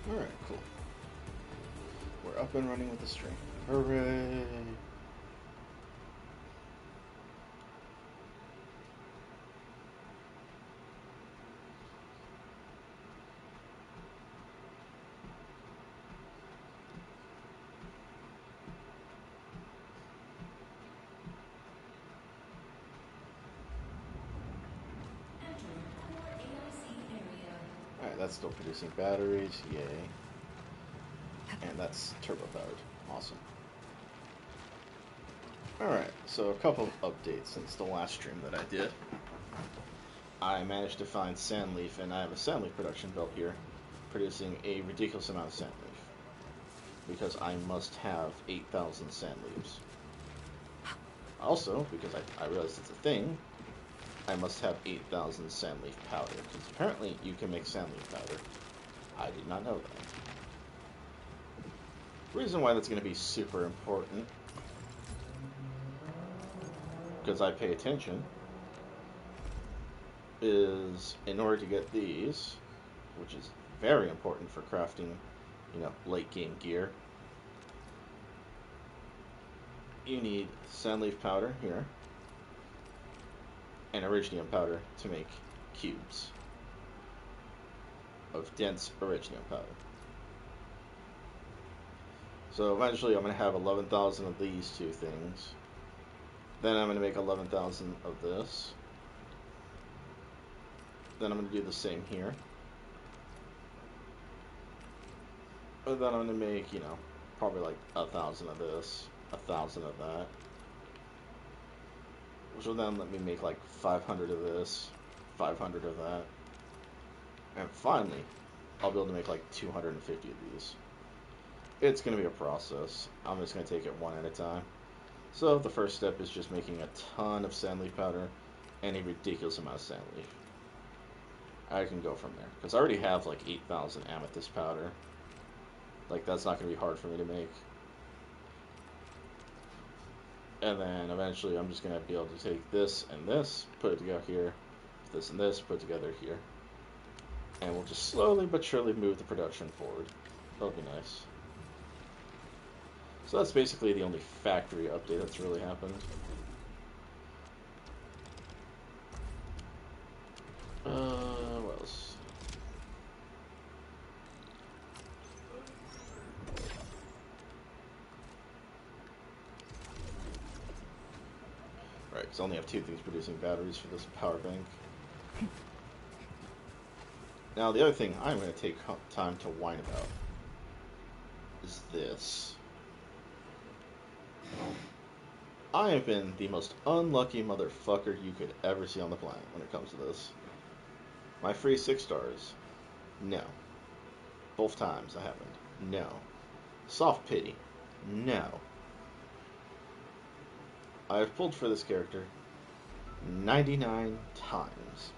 Alright, cool. We're up and running with the stream. Hooray! Alright, that's still producing batteries, yay. And that's turbo powered. Awesome. Alright, so a couple of updates since the last stream that I did. I managed to find sandleaf, and I have a sandleaf production belt here, producing a ridiculous amount of sandleaf. Because I must have 8,000 sandleaves. Also, because I realized it's a thing, I must have 8,000 sandleaf powder, because apparently you can make sandleaf powder. I did not know that. The reason why that's going to be super important, because I pay attention, is in order to get these, which is very important for crafting, late game gear, you need sandleaf powder here, and iridium powder to make cubes of dense iridium powder. So eventually I'm going to have 11,000 of these two things. Then I'm going to make 11,000 of this. Then I'm going to do the same here. And then I'm going to make, probably like 1,000 of this, 1,000 of that. Which will then let me make like 500 of this, 500 of that. And finally, I'll be able to make like 250 of these. It's going to be a process. I'm just going to take it one at a time. So the first step is just making a ton of sandleaf powder and a ridiculous amount of sandleaf. I can go from there. Because I already have like 8,000 amethyst powder. Like, that's not going to be hard for me to make. And then eventually I'm just going to be able to take this and this, put it together here, this and this, put it together here. And we'll just slowly but surely move the production forward. That'll be nice. So that's basically the only factory update that's really happened. What else? Right, because I only have two things producing batteries for this power bank. Now, the other thing I'm going to take time to whine about is this. I have been the most unlucky motherfucker you could ever see on the planet when it comes to this. My free 6 stars. No. Both times I haven't. No. Soft pity. No. I have pulled for this character 99 times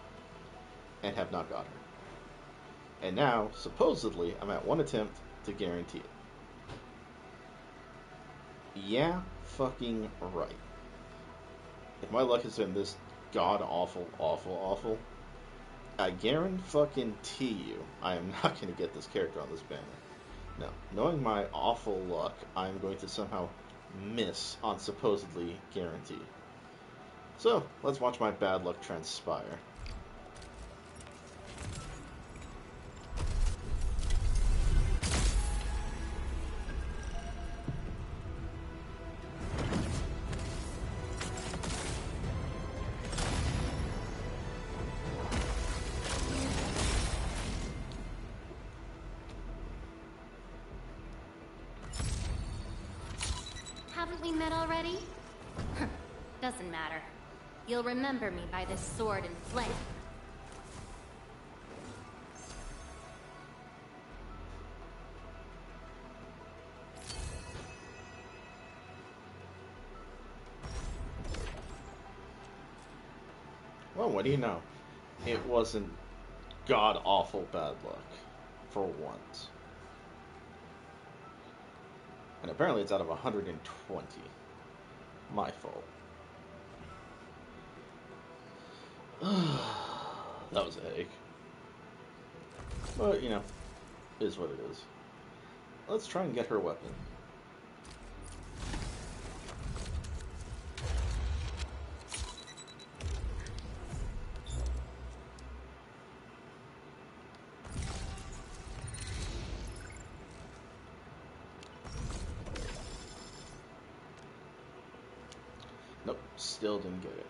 and have not got her. And now, supposedly, I'm at one attempt to guarantee it. Yeah, fucking right. If my luck has been this god-awful, awful, I guarantee you I am not going to get this character on this banner. No. Knowing my awful luck, I'm going to somehow miss on supposedly guarantee. So, let's watch my bad luck transpire. Haven't we met already? Doesn't matter. You'll remember me by this sword and flame. Well, what do you know? It wasn't god-awful bad luck. For once. And apparently it's out of 120. My fault. That was a headache. But, is what it is. Let's try and get her weapon. Nope, still didn't get it.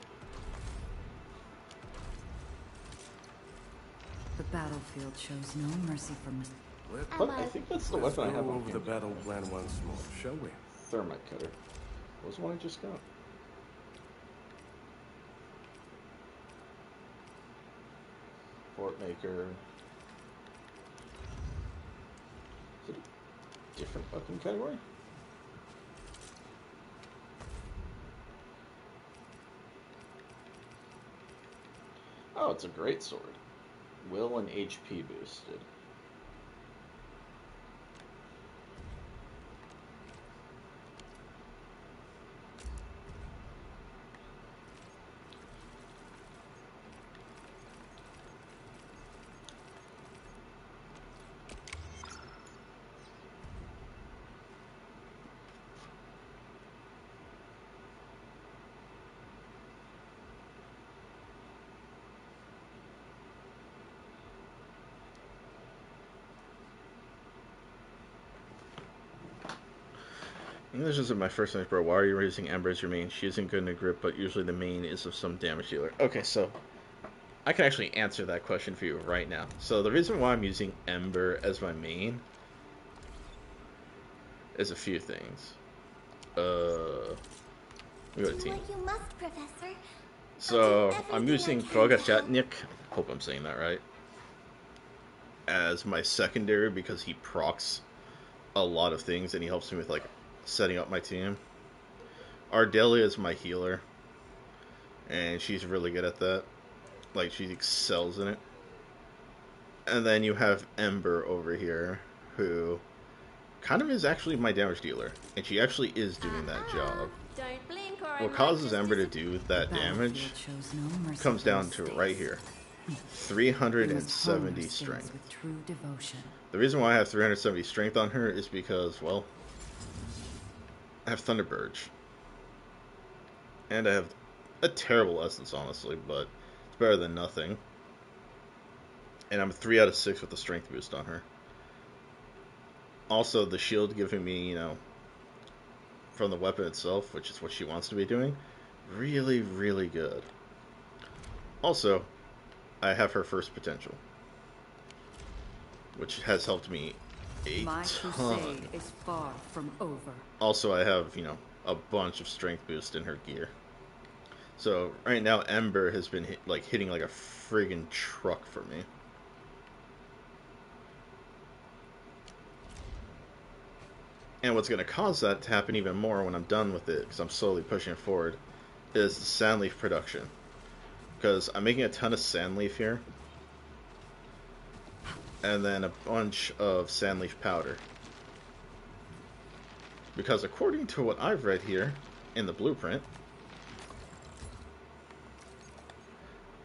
The battlefield shows no mercy for But I think that's the Let's weapon I go have on over the hand. battle plan once more, shall we? Thermite cutter. What was the one I just got? Fort maker. Is it a different weapon category? Oh, it's a great sword. Will and HP boosted. This isn't my first time, bro. Why are you using Ember as your main? She isn't good in a grip, but usually the main is of some damage dealer. Okay, so I can actually answer that question for you right now. So the reason why I'm using Ember as my main is a few things. We go to team. What you must, Professor. So I'm Everything using I can to help. Krogashatnik, hope I'm saying that right, as my secondary because he procs a lot of things and he helps me with like setting up my team. Ardelia is my healer, and she's really good at that. Like, she excels in it. And then you have Ember over here, who kind of is actually my damage dealer, and she actually is doing that job. Don't blink or What causes Ember to do that damage shows no mercy comes for down to right here. 370 strength. with true devotion. The reason why I have 370 strength on her is because, well, I have Thunderbird. And I have a terrible essence, honestly, but it's better than nothing. And I'm 3 out of 6 with the strength boost on her. Also, the shield giving me, you know, from the weapon itself, which is what she wants to be doing, really, really good. Also, I have her first potential, which has helped me a My ton. crusade is far from over. Also, I have, you know, a bunch of strength boost in her gear. So, right now, Ember has been hitting like a friggin' truck for me. And what's going to cause that to happen even more when I'm done with it, because I'm slowly pushing it forward, is the sandleaf production. Because I'm making a ton of sandleaf here, and then a bunch of sandleaf powder. Because according to what I've read here in the blueprint,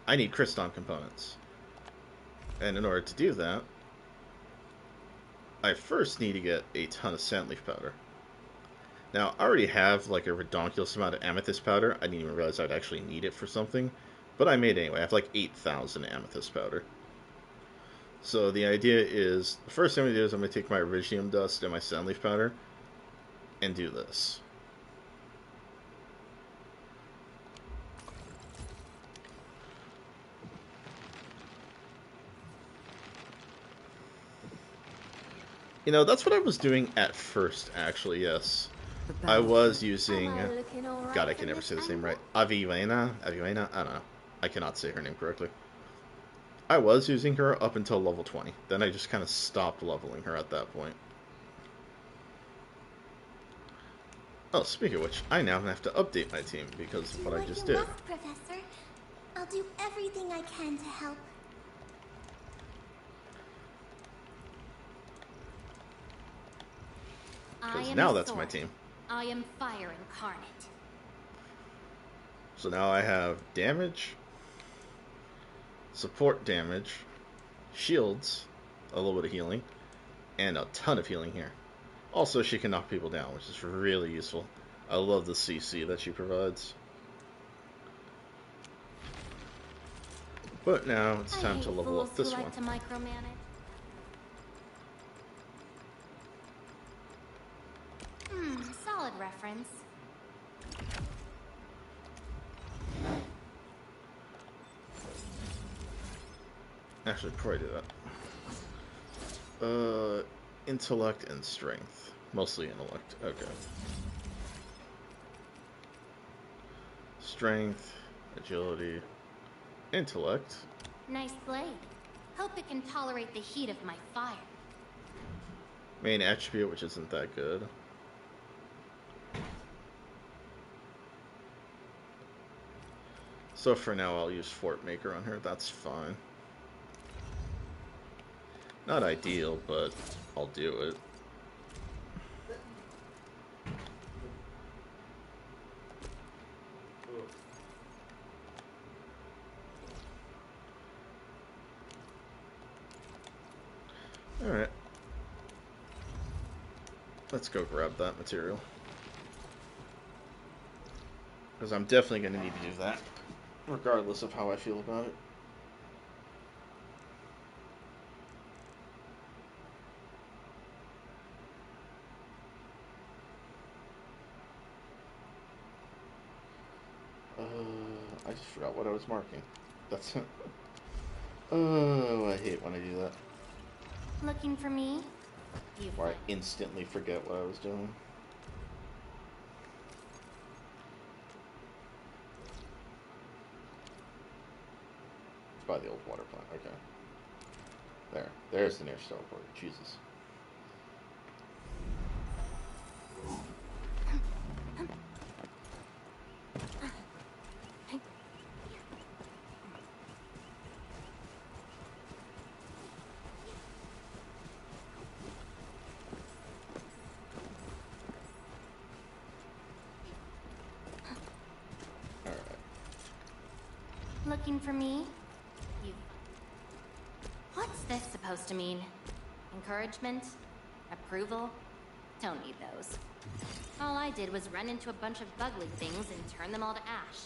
I need Cryston components. And in order to do that, I first need to get a ton of sandleaf powder. Now, I already have like a redonkulous amount of amethyst powder. I didn't even realize I'd actually need it for something. But I made it anyway. I have like 8,000 amethyst powder. So the idea is, the first thing I'm going to do is I'm going to take my iridium dust and my sandleaf powder and do this. You know, that's what I was doing at first, actually, yes. I was using... God, I can never say this name right. Aviena? I don't know. I cannot say her name correctly. I was using her up until level 20. Then I just kind of stopped leveling her at that point. Oh, speaking of which, I now have to update my team because of what I just did. Professor. I'll do everything I can to help. Because now that's my team. I am fire incarnate. So now I have damage, support damage, shields, a little bit of healing, And a ton of healing here. Also, she can knock people down, which is really useful. I love the CC that she provides. But now it's time to level up this one. To micromanage. Solid reference. Actually, before I do that. Intellect and strength. Mostly intellect. Okay. Strength, agility, intellect. Nice blade. Hope it can tolerate the heat of my fire. Main attribute, which isn't that good. So for now, I'll use Fort Maker on her. That's fine. Not ideal, but I'll do it. Alright. Let's go grab that material. Because I'm definitely going to need to do that, regardless of how I feel about it. I just forgot what I was marking. That's... Oh, I hate when I do that. Looking for me? Where I instantly forget what I was doing. It's by the old water plant, okay. There's the nearest teleport. Jesus. Looking for me? What's this supposed to mean? Encouragement? Approval? Don't need those. All I did was run into a bunch of bugly things and turn them all to ash.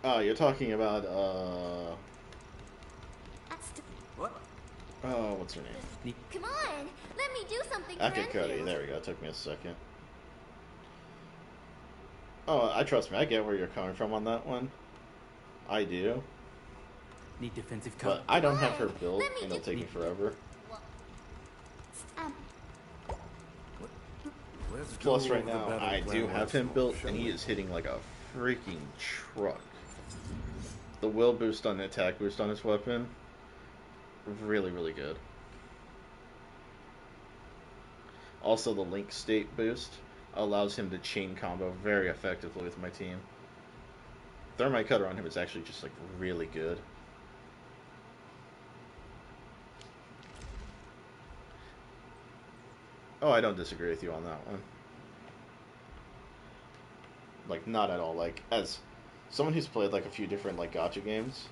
Oh, you're talking about, What? Oh, what's her name? Come on! Let me do something Okay, Cody. There we go. It took me a second. Oh, trust me. I get where you're coming from on that one. I do. Need defensive cover. But I don't have her built, and it'll take me forever. Plus, right now, I do have him built, and he is hitting like a freaking truck. The will boost on the attack boost on his weapon, really, really good. Also, the link state boost allows him to chain combo very effectively with my team. Thermite Cutter on him is actually just like really good. Oh, I don't disagree with you on that one. Like, not at all. Like, as someone who's played like a few different like gacha games,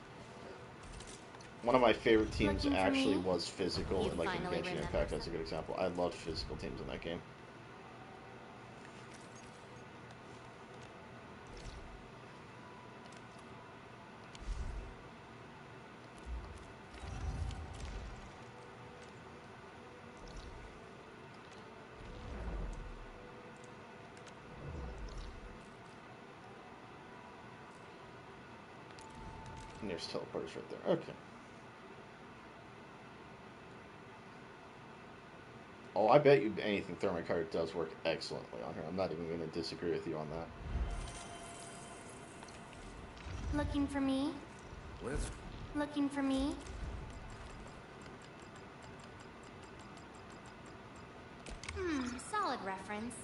one of my favorite teams actually was physical, and like in Genshin Impact, that's a good example. I loved physical teams in that game. And there's teleporters right there. Okay. Oh, I bet you anything Thermite Cutter does work excellently on her. I'm not even going to disagree with you on that. Looking for me? Let's... Looking for me? Solid reference.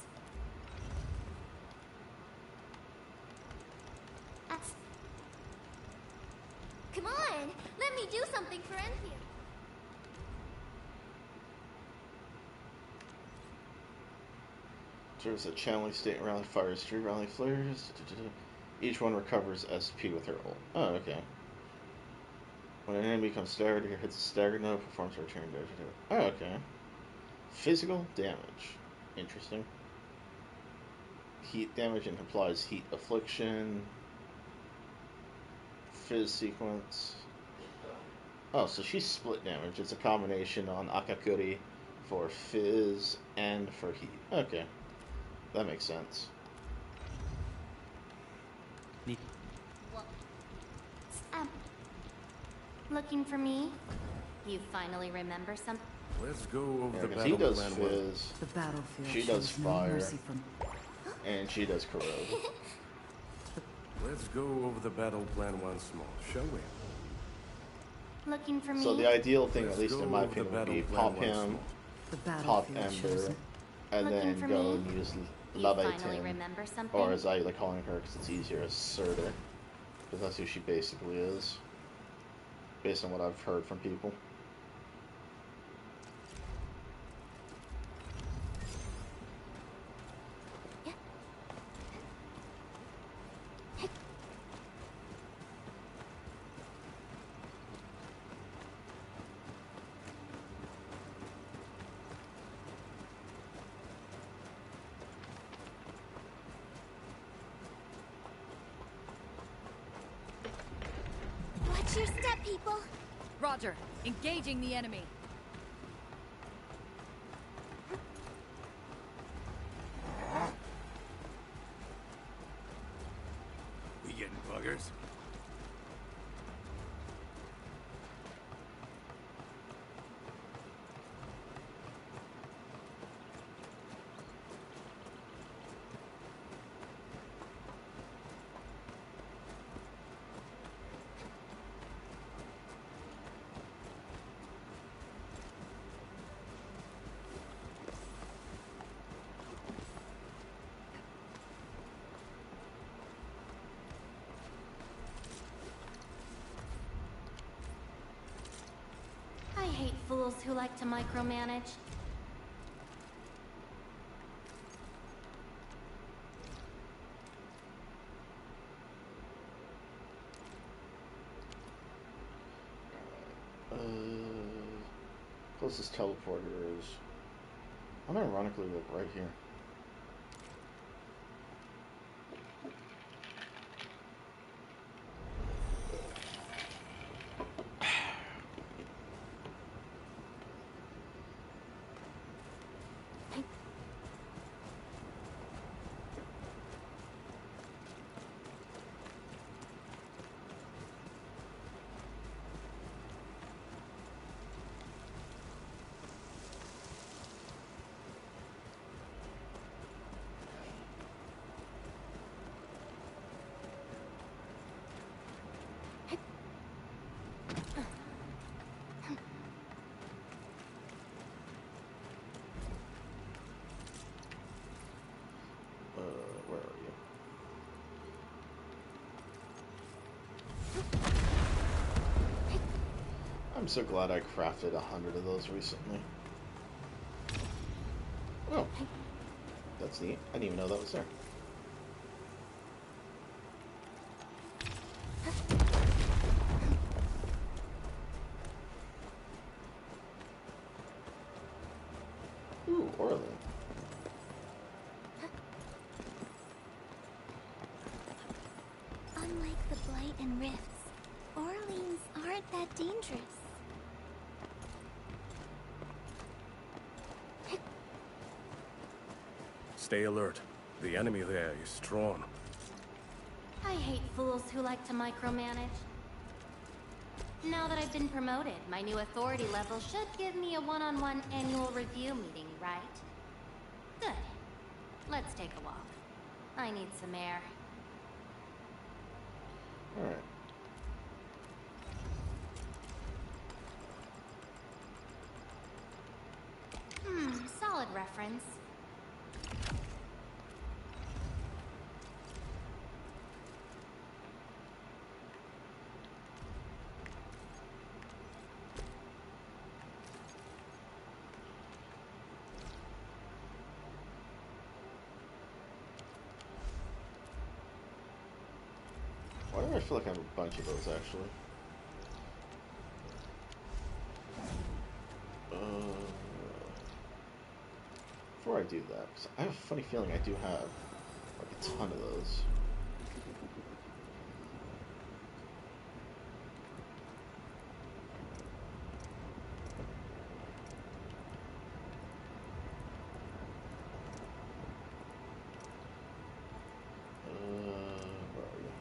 Come on, let me do something for Enfield. Serves a channeling state around fires 3 rally flares. Each one recovers SP with her ult. Oh, okay. When an enemy becomes staggered, it hits a stagger node, performs a return damage. Oh, okay. Physical damage. Interesting. Heat damage and applies heat affliction. Fizz sequence. Oh, so she's split damage. It's a combination on Akakuri for fizz and for heat. Okay. That makes sense. Need Well, looking for me? You finally remember something? Let's go over Yeah, the because he battle does plan. fizz, The battlefield she shows does no fire, mercy from and she does corrode. Let's go over the battle plan once more, shall we? Looking for me? So the ideal thing, Let's at least go in my over the opinion, would be battle plan pop once him, more. the pop battlefield shows Ember, and Looking then for go me? and use You Love finally 10, remember something? or as I like calling her because it's easier, Asserter, because that's who she basically is, based on what I've heard from people. Watch your step, people. Roger, engaging the enemy. We getting buggers? I hate fools who like to micromanage. Closest teleporter is, unironically, like right here. Where are you? I'm so glad I crafted 100 of those recently. Oh, that's neat. I didn't even know that was there. Ooh, Orlin. Unlike the Blight and Rifts, Orleans aren't that dangerous. Stay alert. The enemy there is strong. I hate fools who like to micromanage. Now that I've been promoted, my new authority level should give me a one-on-one annual review meeting, right? Good. Let's take a walk. I need some air. Alright. Solid reference. I feel like I have a bunch of those actually. Before I do that, 'cause I have a funny feeling I do have like a ton of those. Where are you?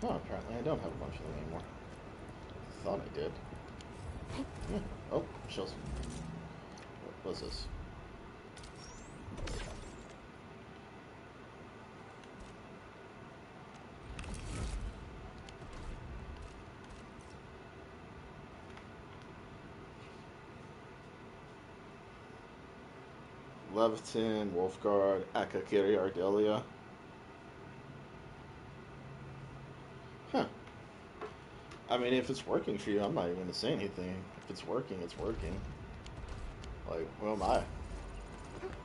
Oh, apparently I don't have a bunch of them anymore. I thought I did. Yeah. Oh, shells. What was this? Leviton, Wolfguard, Akakiri, Ardelia. Huh. I mean, if it's working for you, I'm not even going to say anything. If it's working, it's working. Like, who am I?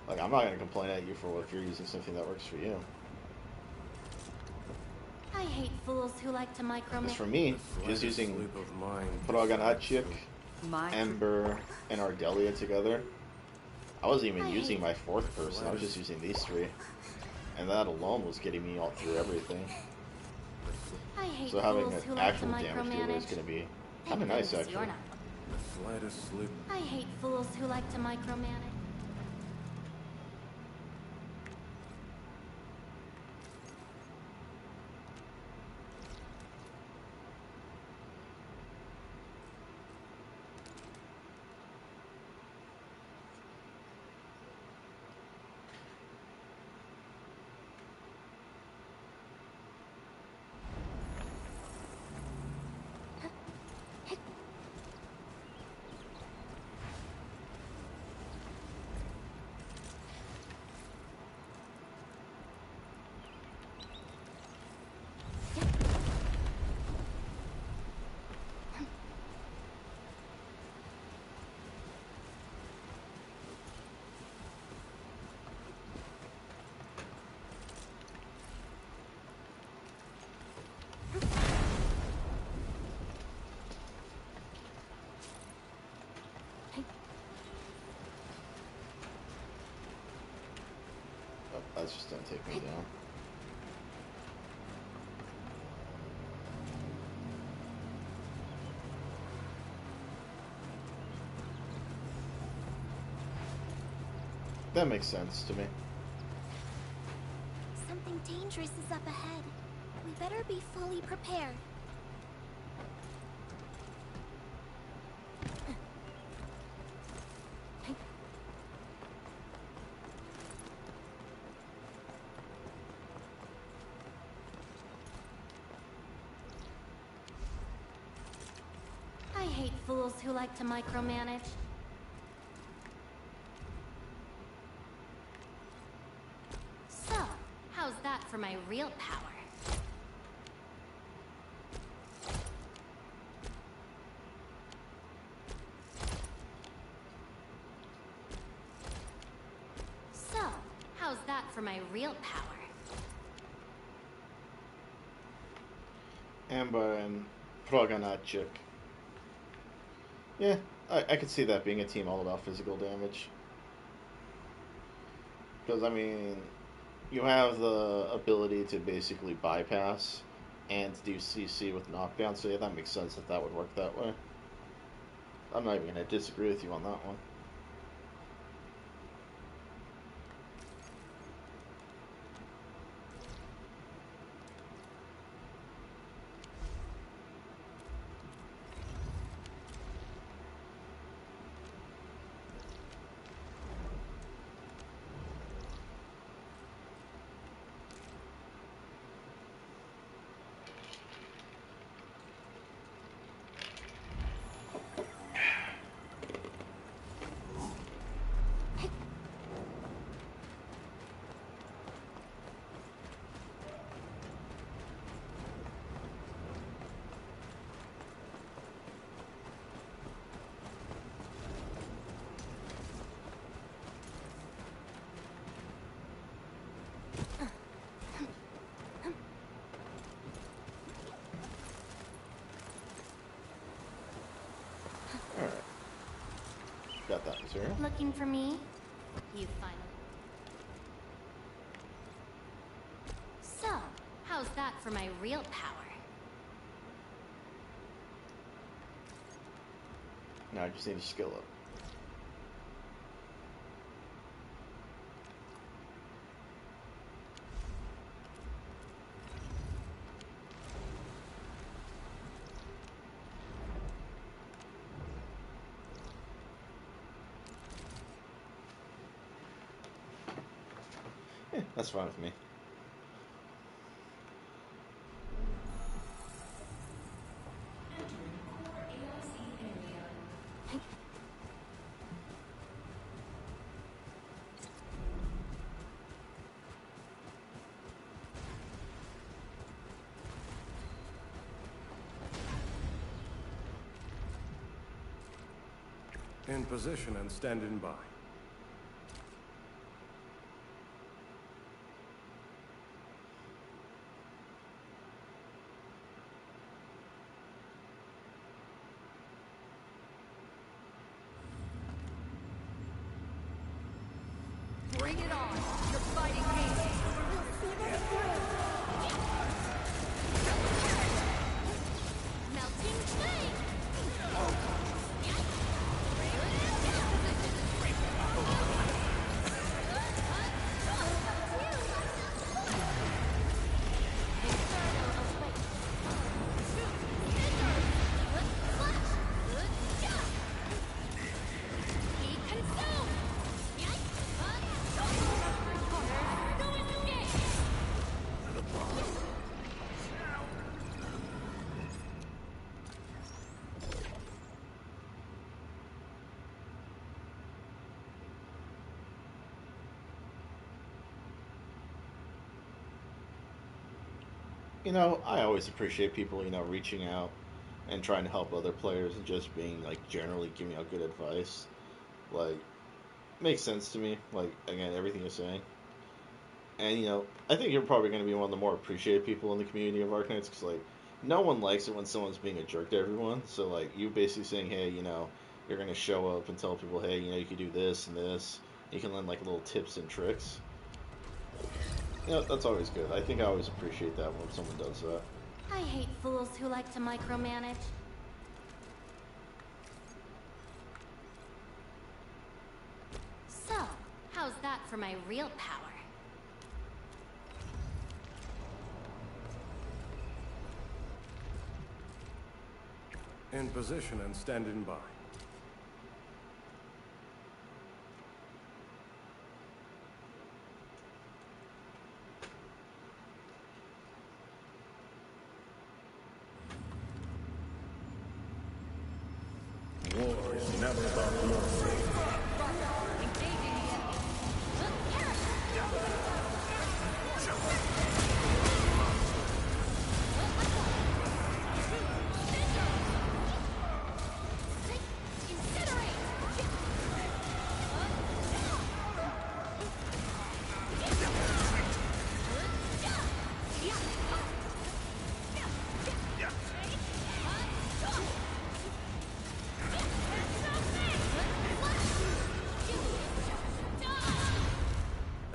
Like, I'm not going to complain at you for if you're using something that works for you. I hate fools who like to Because micromanage. for me, The just slightest using slip of mind. Proganachik, My Ember, and Ardelia together, I wasn't even I using hate- my fourth person, I was just using these three. And that alone was getting me all through everything. I hate So having fools who an like to actual damage dealer is micromanage. going to be Thank kind of nice, goodness you're actually. not. The slightest slip. I hate fools who like to micromanage. Oh, that's just going to take me down. That makes sense to me. Something dangerous is up ahead. We better be fully prepared. I hate fools who like to micromanage. So, how's that for my real power? So, how's that for my real power? Ember and Proganachik. Yeah, I could see that being a team all about physical damage. Because, I mean, you have the ability to basically bypass and do CC with knockdown, so yeah, that makes sense that that would work that way. I'm not even going to disagree with you on that one. there. Looking for me? You finally... So, how's that for my real power? Now I just need to skill up. Yeah, that's fine with me. In position and standing by. Bring it on. You're fighting me. Melting flame! Be consumed! You know, I always appreciate people, reaching out and trying to help other players and just being, like, generally giving out good advice. Like, makes sense to me. Like, again, everything you're saying. And, I think you're probably going to be one of the more appreciated people in the community of Arknights because, like, no one likes it when someone's being a jerk to everyone. So, like, you basically saying, hey, you're going to show up and tell people, hey, you can do this and this. You can learn, like, little tips and tricks. That's always good. I think I always appreciate that when someone does that. I hate fools who like to micromanage. So, how's that for my real power? In position and standing by. War is never about mercy. Engaging the enemy.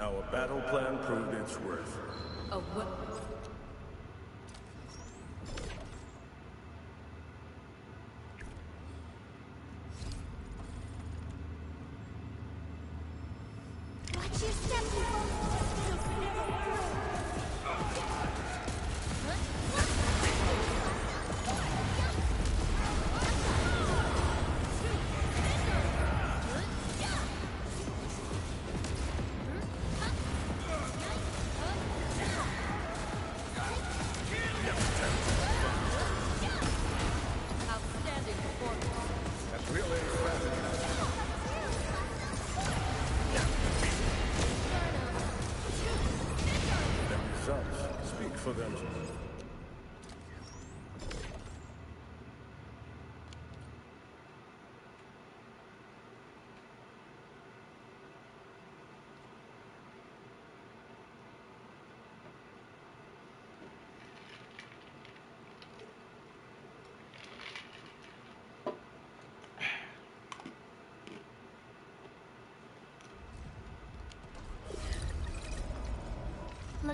Our battle plan proved its worth. Oh, what? Watch your step, people. Outstanding performance. That's really fascinating. The results speak for themselves.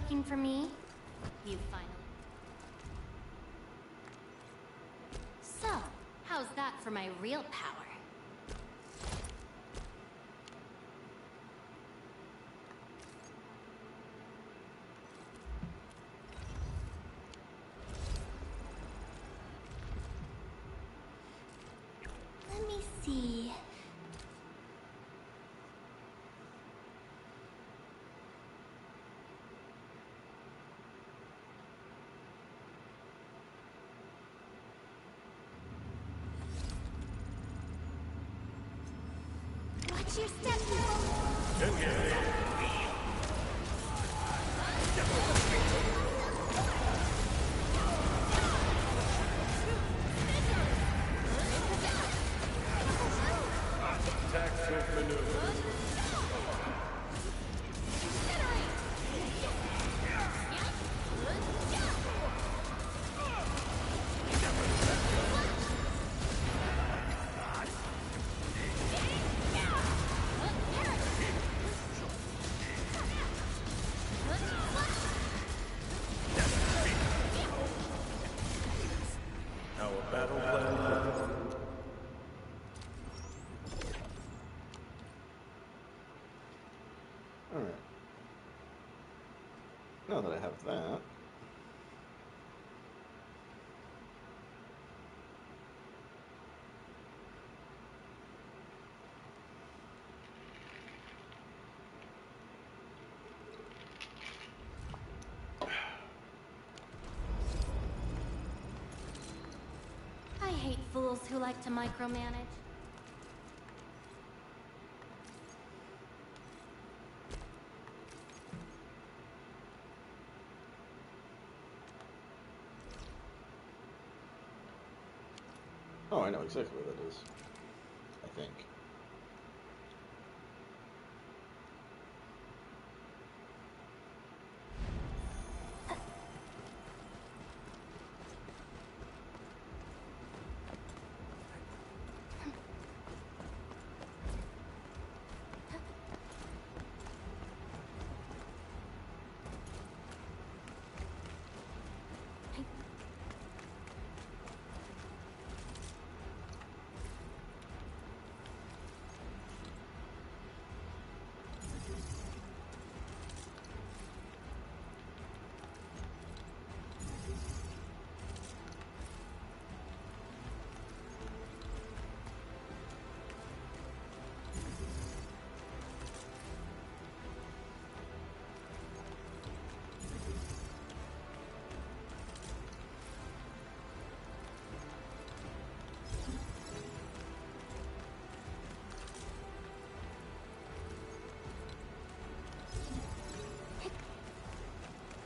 looking for me? You finally. So, how's that for my real power? Let me see. Watch your step, girl. Tactical maneuver. Our battle plan. Alright. Now that I have that. I hate fools who like to micromanage. Oh, I know exactly where that is. I think.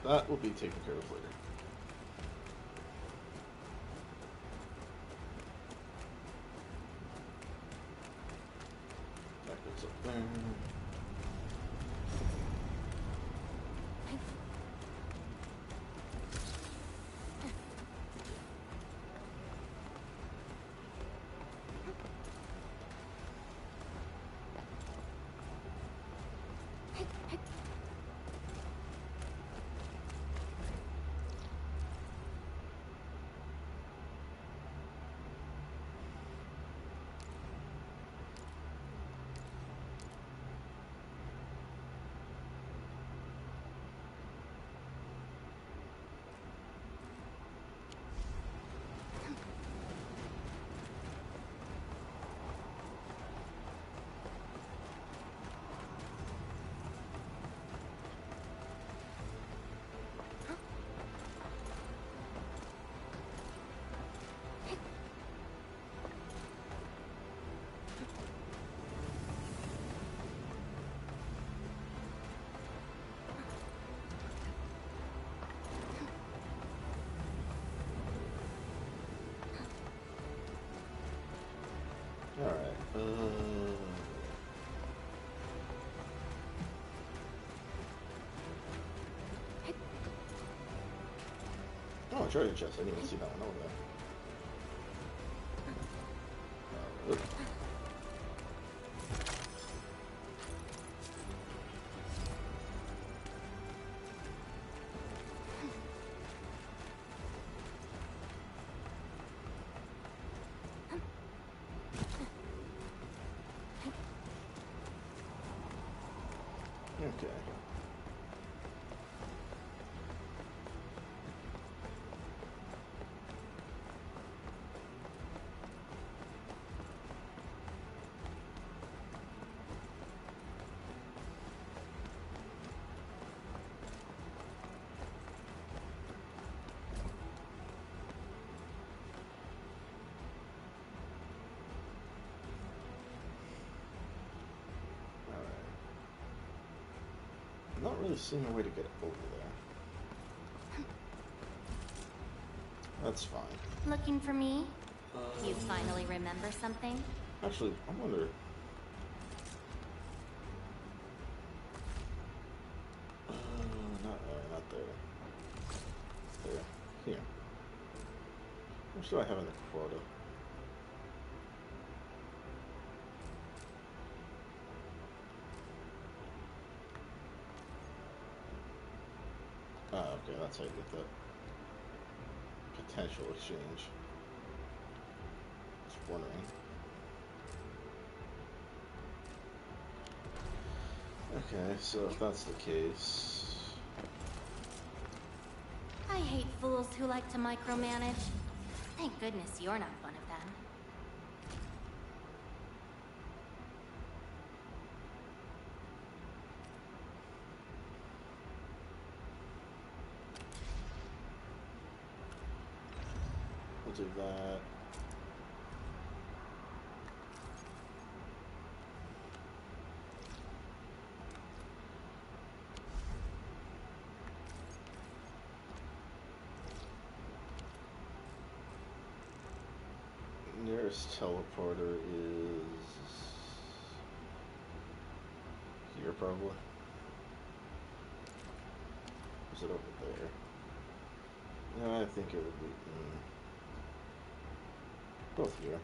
That will be taken care of later. That goes up there. Alright. Oh, a treasure chest. I didn't even see that one over there. Oops. Okay. I'm not really seeing a way to get over there. That's fine. Looking for me? You finally remember something? Actually, I wonder. Not there. There. Here. What should I have in the quota? Ah, okay, that's how you get that potential exchange. Just wondering. Okay, so if that's the case... I hate fools who like to micromanage. Thank goodness you're not one of them. We'll do that. Nearest teleporter is here, probably. Is it over there? No, I think it would be both here.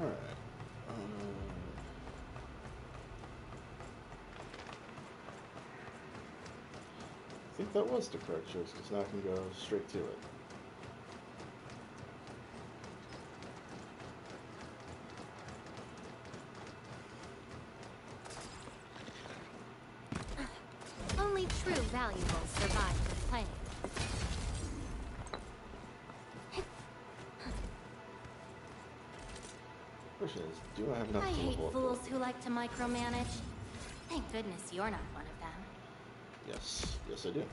Alright. I think that was the correct choice, because now I can go straight to it. Only true valuables survive the plague. Question is, do I have enough I to hate level up? fools who like to micromanage. Thank goodness you're not one of them. Yes, yes I do.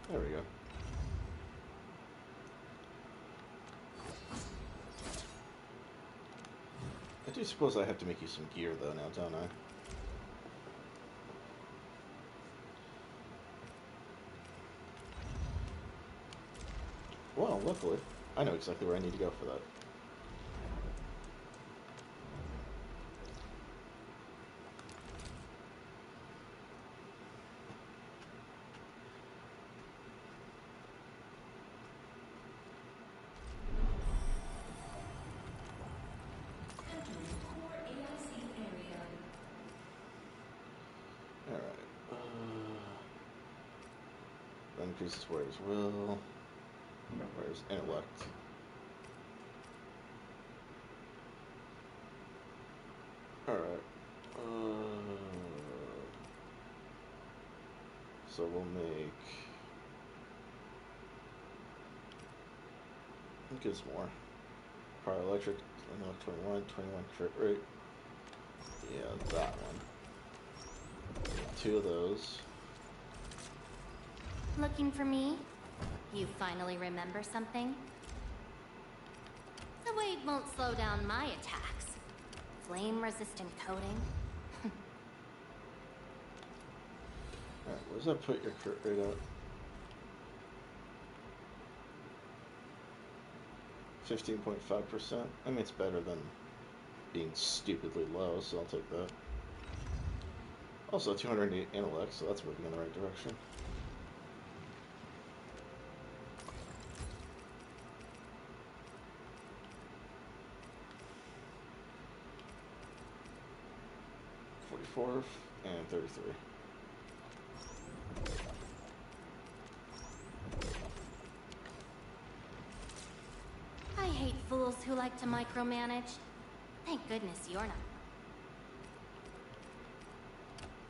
There we go. I do suppose I have to make you some gear, though, now, don't I? Well, luckily, I know exactly where I need to go for that. Alright. That increases Warrior's Will. Warrior's Intellect. Alright. So we'll make... It gives more. Power Electric, 21, 21 crit rate. Yeah, that one. 2 of those. Looking for me? You finally remember something? The weight won't slow down my attacks. Flame-resistant coating? Alright, where does that put your crit rate at? 15.5%. I mean, it's better than being stupidly low, so I'll take that. Also, 208 intellect, so that's moving in the right direction. And 33. I hate fools who like to micromanage. Thank goodness you're not.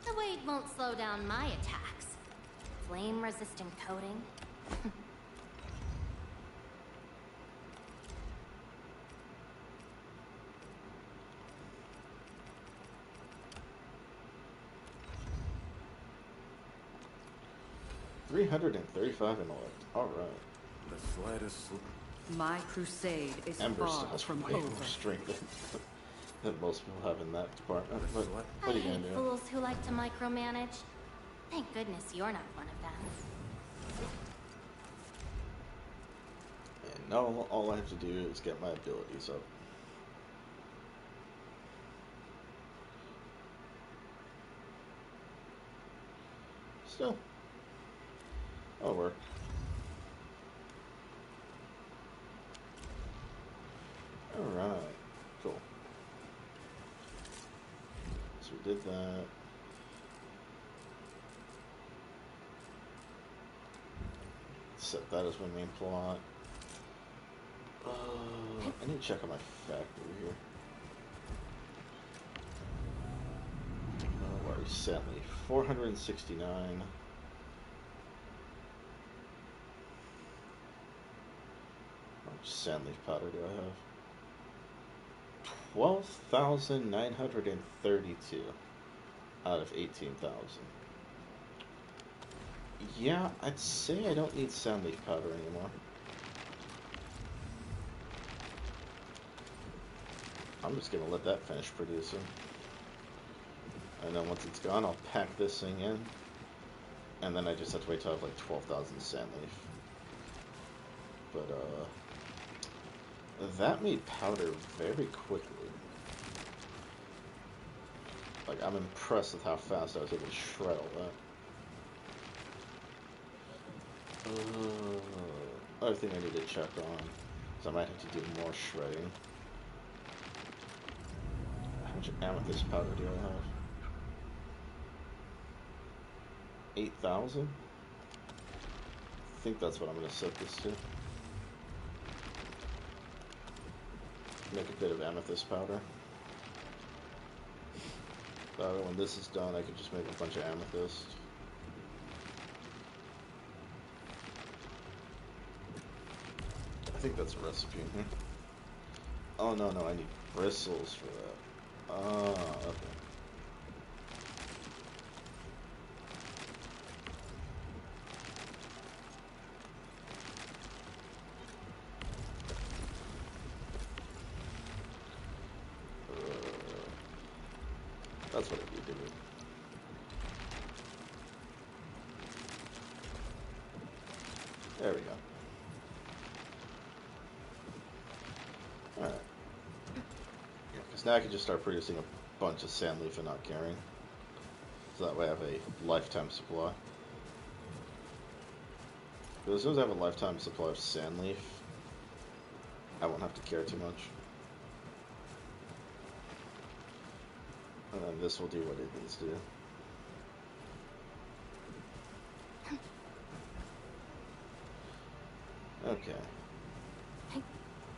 The weight won't slow down my attacks. Flame-resistant coating? 335 intellect. Alright. The slightest slip. My crusade is Ember still far has from way more over. strength than most people have in that department. But What? what I are you gonna hate do? fools who like to micromanage. Thank goodness you're not one of them. And now all I have to do is get my abilities up. Still, that'll work. Alright, cool. So we did that. Set that as my main plot. I need to check on my factory here. Where are we? Sadly, 469. How much sandleaf powder do I have? 12,932 out of 18,000. Yeah, I'd say I don't need sandleaf powder anymore. I'm just gonna let that finish producing. And then once it's gone, I'll pack this thing in. And then I just have to wait till I have like 12,000 sandleaf. But, that made powder very quickly. Like, I'm impressed with how fast I was able to shred all that. Other thing I need to check on is I might have to do more shredding. How much amethyst powder do I have? 8,000? I think that's what I'm going to set this to. Make a bit of amethyst powder. That way when this is done, I can just make a bunch of amethyst. I think that's a recipe in here. Oh, no, I need bristles for that. Ah, okay. That's what I need to do. There we go. Alright. Yeah, because now I can just start producing a bunch of sandleaf and not caring. So that way I have a lifetime supply. But as soon as I have a lifetime supply of sandleaf, I won't have to care too much. And then this will do what it needs to do. Okay.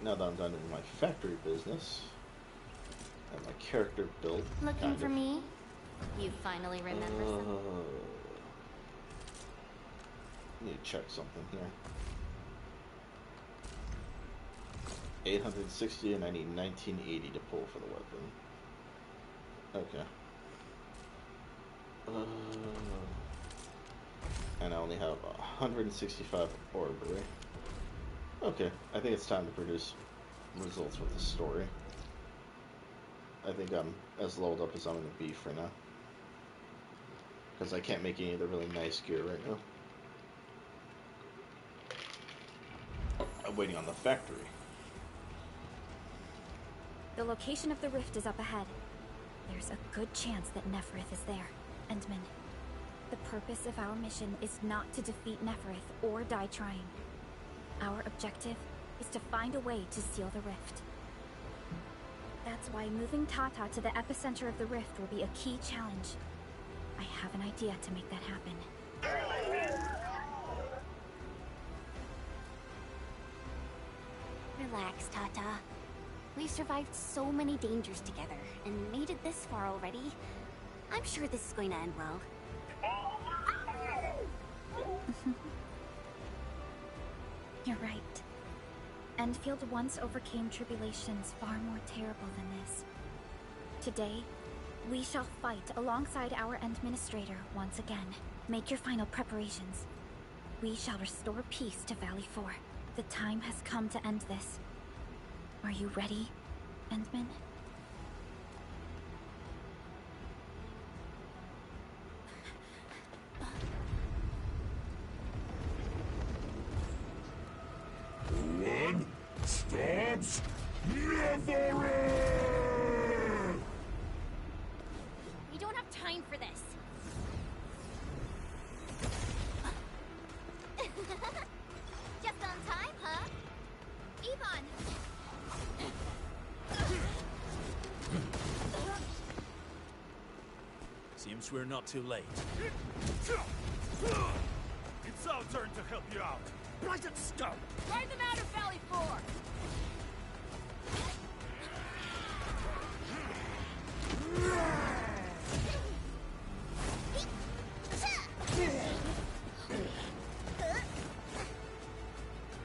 Now that I'm done with my factory business, and my character built. Looking for me? You finally remember something? I need to check something here. 860 and I need 1980 to pull for the weapon. Okay. And I only have 165 orrery. Okay, I think it's time to produce results with the story. I think I'm as leveled up as I'm going to be for now. Because I can't make any of the really nice gear right now. I'm waiting on the factory. The location of the rift is up ahead. There's a good chance that Neferith is there. Endman, the purpose of our mission is not to defeat Neferith or die trying. Our objective is to find a way to seal the rift. That's why moving Tata to the epicenter of the rift will be a key challenge. I have an idea to make that happen. Relax, Tata. We've survived so many dangers together, and made it this far already. I'm sure this is going to end well. You're right. Enfield once overcame tribulations far more terrible than this. Today, we shall fight alongside our administrator once again. Make your final preparations. We shall restore peace to Valley 4. The time has come to end this. Are you ready, Endman? One stops never. We don't have time for this. Just on time, huh? Ivan! Seems we're not too late. It's our turn to help you out. Right at stone. Drive them out of Valley 4!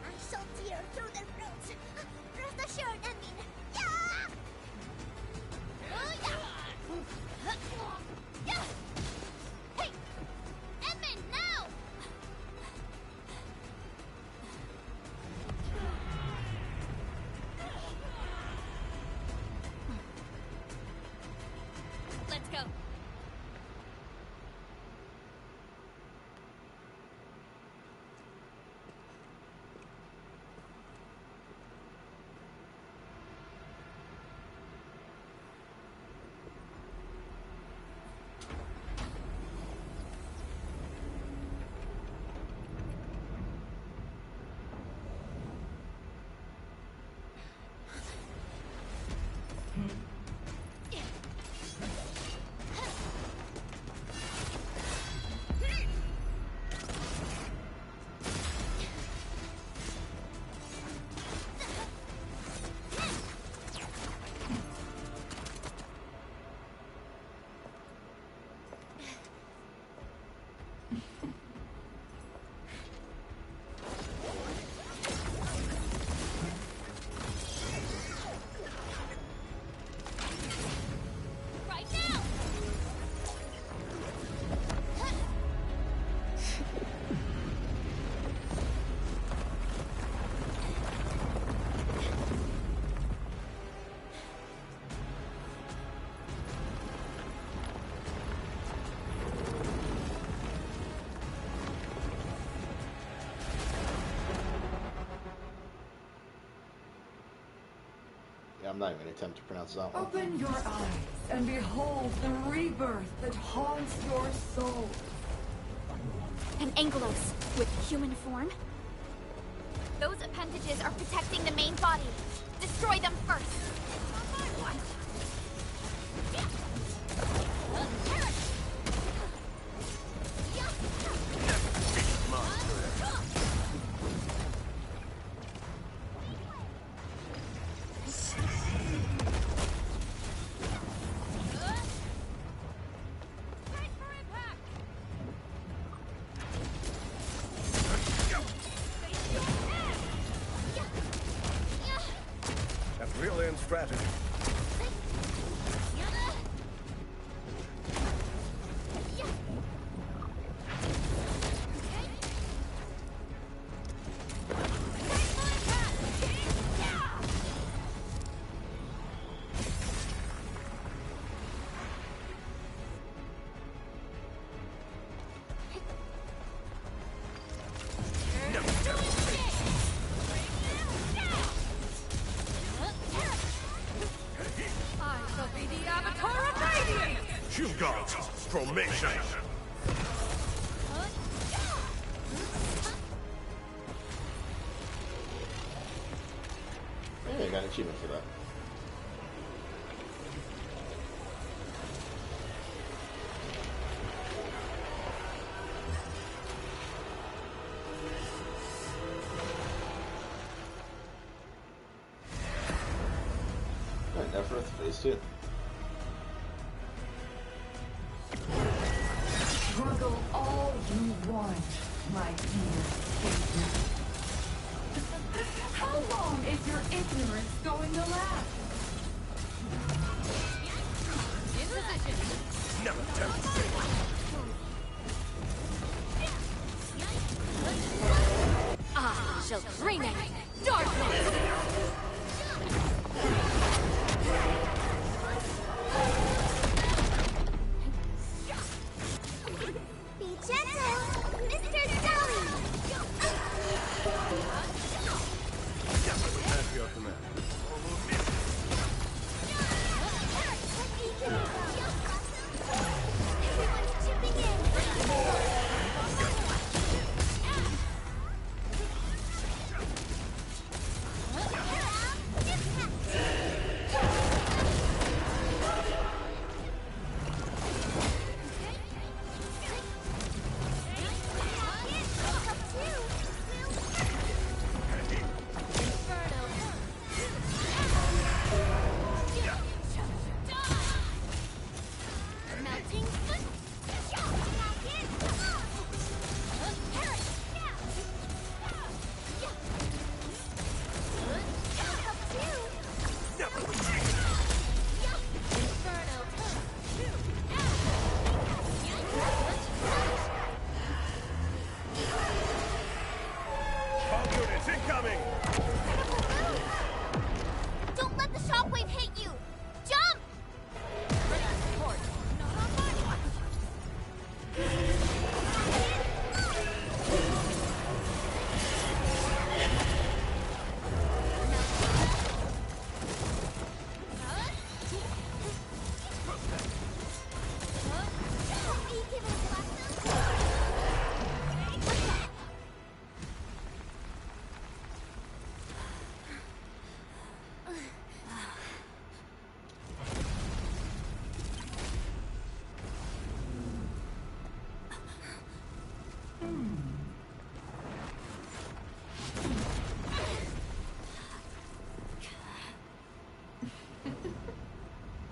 I shall tear through their throats. Rest assured, Endman. Yeah! Oh, yeah! Hey! Edmund, now! Let's go. Right now! Yeah, I'm not even going to attempt to pronounce that one. Open your eyes and behold the rebirth that haunts your soul. An Angelos with human form? Those appendages are protecting the main body. Destroy them first. That's brilliant strategy. Guards, formation! Hey, I got an achievement for that. Alright, Neferth, phase 2. Struggle all you want, my dear Savior. How long is your ignorance going to last? Never tempt. I shall bring it darkness! Be gentle, Mr. Dolly! At your command. Everyone's chipping in!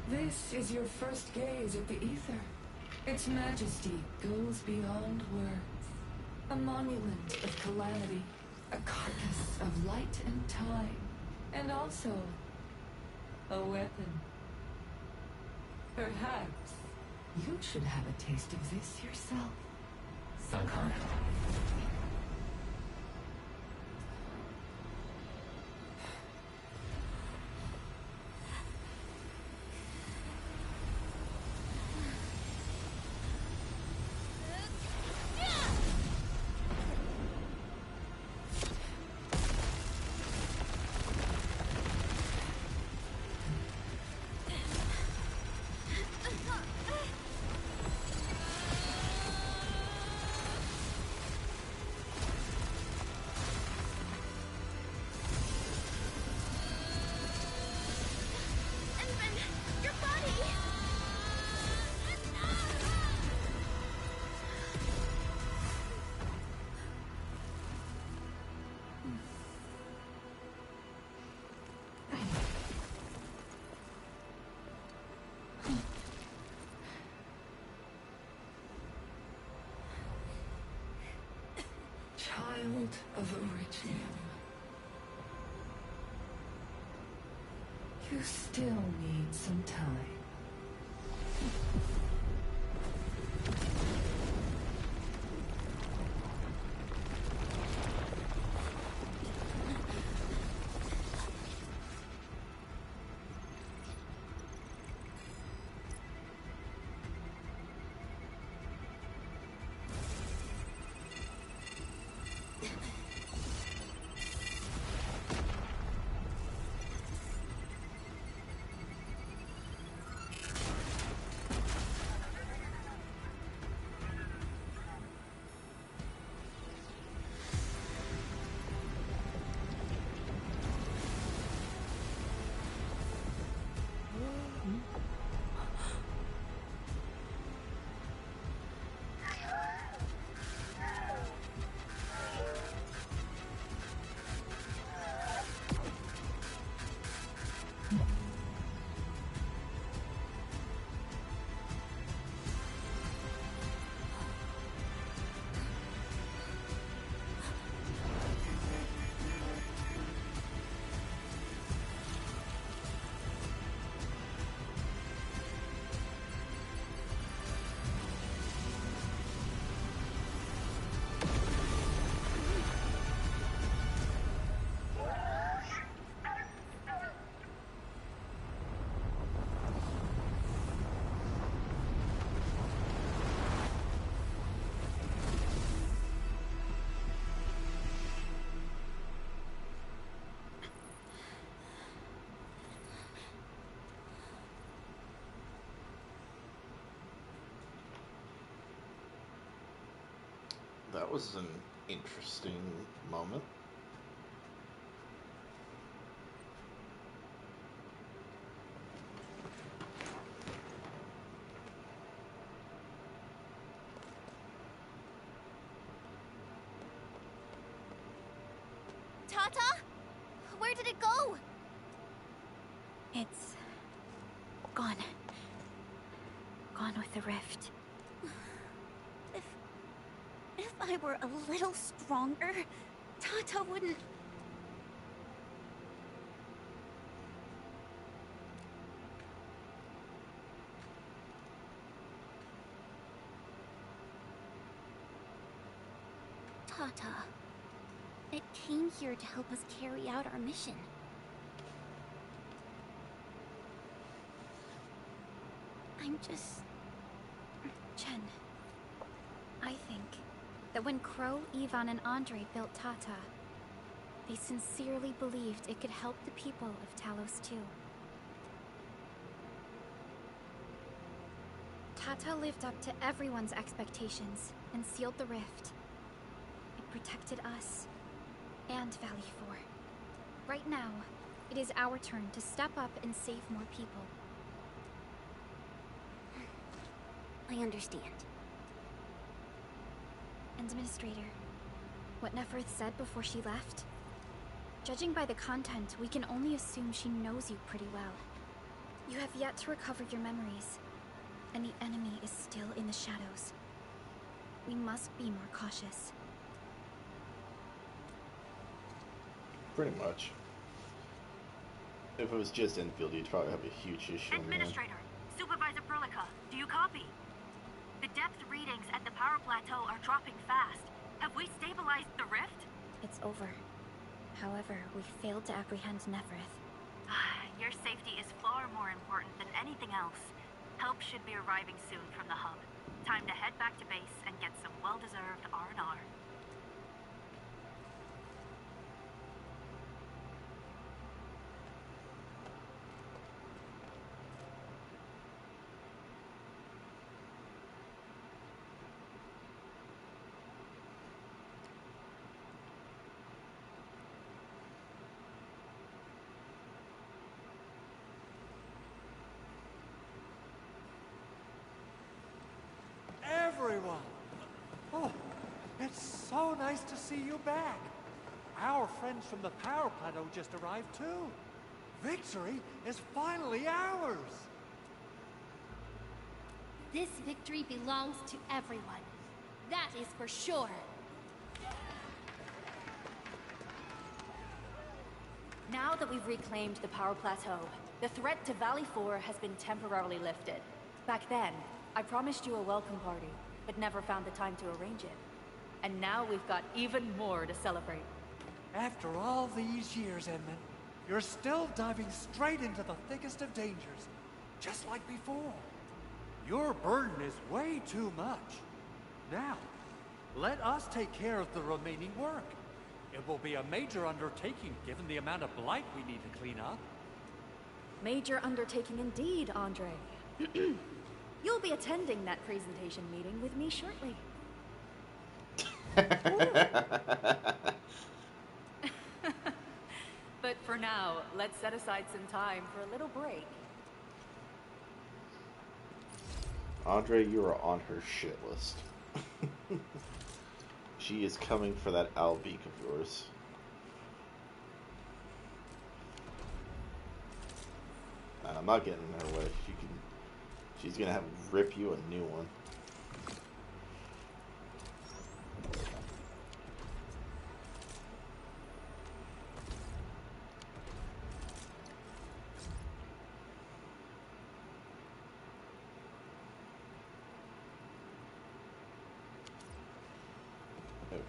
This is your first gaze at the ether. Its majesty goes beyond words. A monument of calamity, a carcass of light and time, and also a weapon. Perhaps you should have a taste of this yourself, Sankara. Child of Originum. You still need some time. was an interesting moment. Tata? Where did it go? It's gone. Gone with the rift. If I were a little stronger, Tata wouldn't... Tata, it came here to help us carry out our mission. I'm just... Chen, I think that when Crow, Ivan, and Andre built Tata, they sincerely believed it could help the people of Talos too. Tata lived up to everyone's expectations and sealed the rift. It protected us and Valley 4. Right now, it is our turn to step up and save more people. I understand. Administrator, what Neferth said before she left? Judging by the content, we can only assume she knows you pretty well. You have yet to recover your memories, and the enemy is still in the shadows. We must be more cautious. Pretty much. If it was just Enfield, you'd probably have a huge issue. Administrator, Supervisor Perlica, do you copy? The depth readings at the power plateau are dropping fast. Have we stabilized the rift? It's over. However, we failed to apprehend Neferth. Your safety is far more important than anything else. Help should be arriving soon from the hub. Time to head back to base and get some well-deserved R&R. Everyone! Oh, it's so nice to see you back. Our friends from the power plateau just arrived too. Victory is finally ours! This victory belongs to everyone. That is for sure. Now that we've reclaimed the power plateau, the threat to Valley 4 has been temporarily lifted. Back then, I promised you a welcome party, but never found the time to arrange it. And now we've got even more to celebrate. After all these years, Edmund, you're still diving straight into the thickest of dangers, just like before. Your burden is way too much. Now, let us take care of the remaining work. It will be a major undertaking given the amount of blight we need to clean up. Major undertaking indeed, Andre. You'll be attending that presentation meeting with me shortly. But for now, let's set aside some time for a little break. Andre, you are on her shit list. She is coming for that Albeak of yours. And I'm not getting in her way. She's gonna have to rip you a new one. Okay.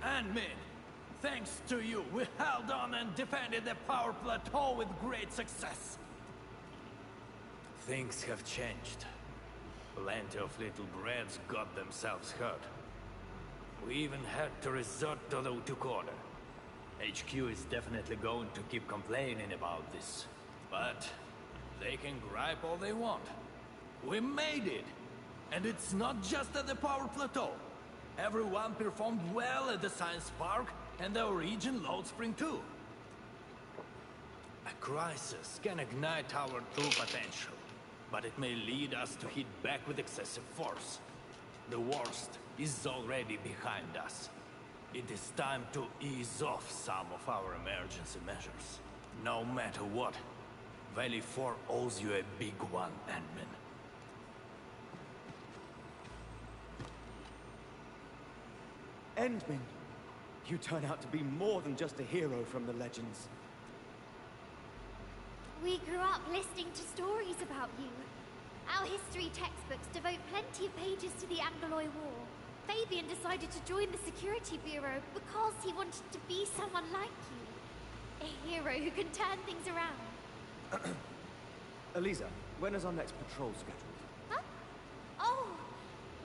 And men, thanks to you, we held on and defended the power plateau with great success. Things have changed. Plenty of little brats got themselves hurt. We even had to resort to the Utukora. HQ is definitely going to keep complaining about this. But they can gripe all they want. We made it! And it's not just at the power plateau. Everyone performed well at the science park and the origin load spring too. A crisis can ignite our true potential, but it may lead us to hit back with excessive force. The worst is already behind us. It is time to ease off some of our emergency measures. No matter what, Valley 4 owes you a big one, Ant-Man. Endman, you turn out to be more than just a hero from the legends. We grew up listening to stories about you. Our history textbooks devote plenty of pages to the Angloy War. Fabian decided to join the Security Bureau because he wanted to be someone like you. A hero who can turn things around. Eliza, when is our next patrol scheduled? Huh? Oh,